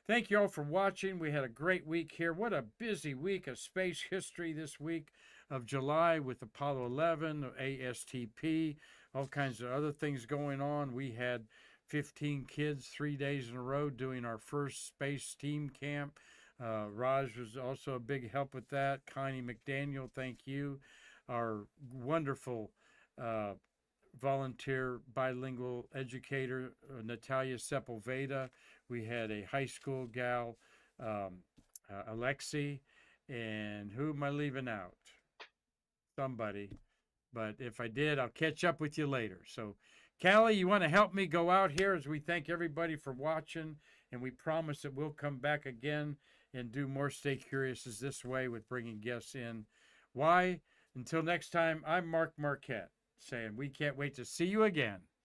Speaker 1: thank you all for watching. We had a great week here. What a busy week of space history this week of July with Apollo 11, ASTP, all kinds of other things going on. We had 15 kids 3 days in a row doing our first space team camp. Raj was also a big help with that. Connie McDaniel, thank you. Our wonderful volunteer bilingual educator, Natalia Sepulveda. We had a high school gal, Alexi, and who am I leaving out? Somebody. But if I did, I'll catch up with you later. So Callie, you want to help me go out here as we thank everybody for watching, and we promise that we'll come back again and do more Stay Curiouses this way with bringing guests in. Why? Until next time, I'm Mark Marquette saying we can't wait to see you again.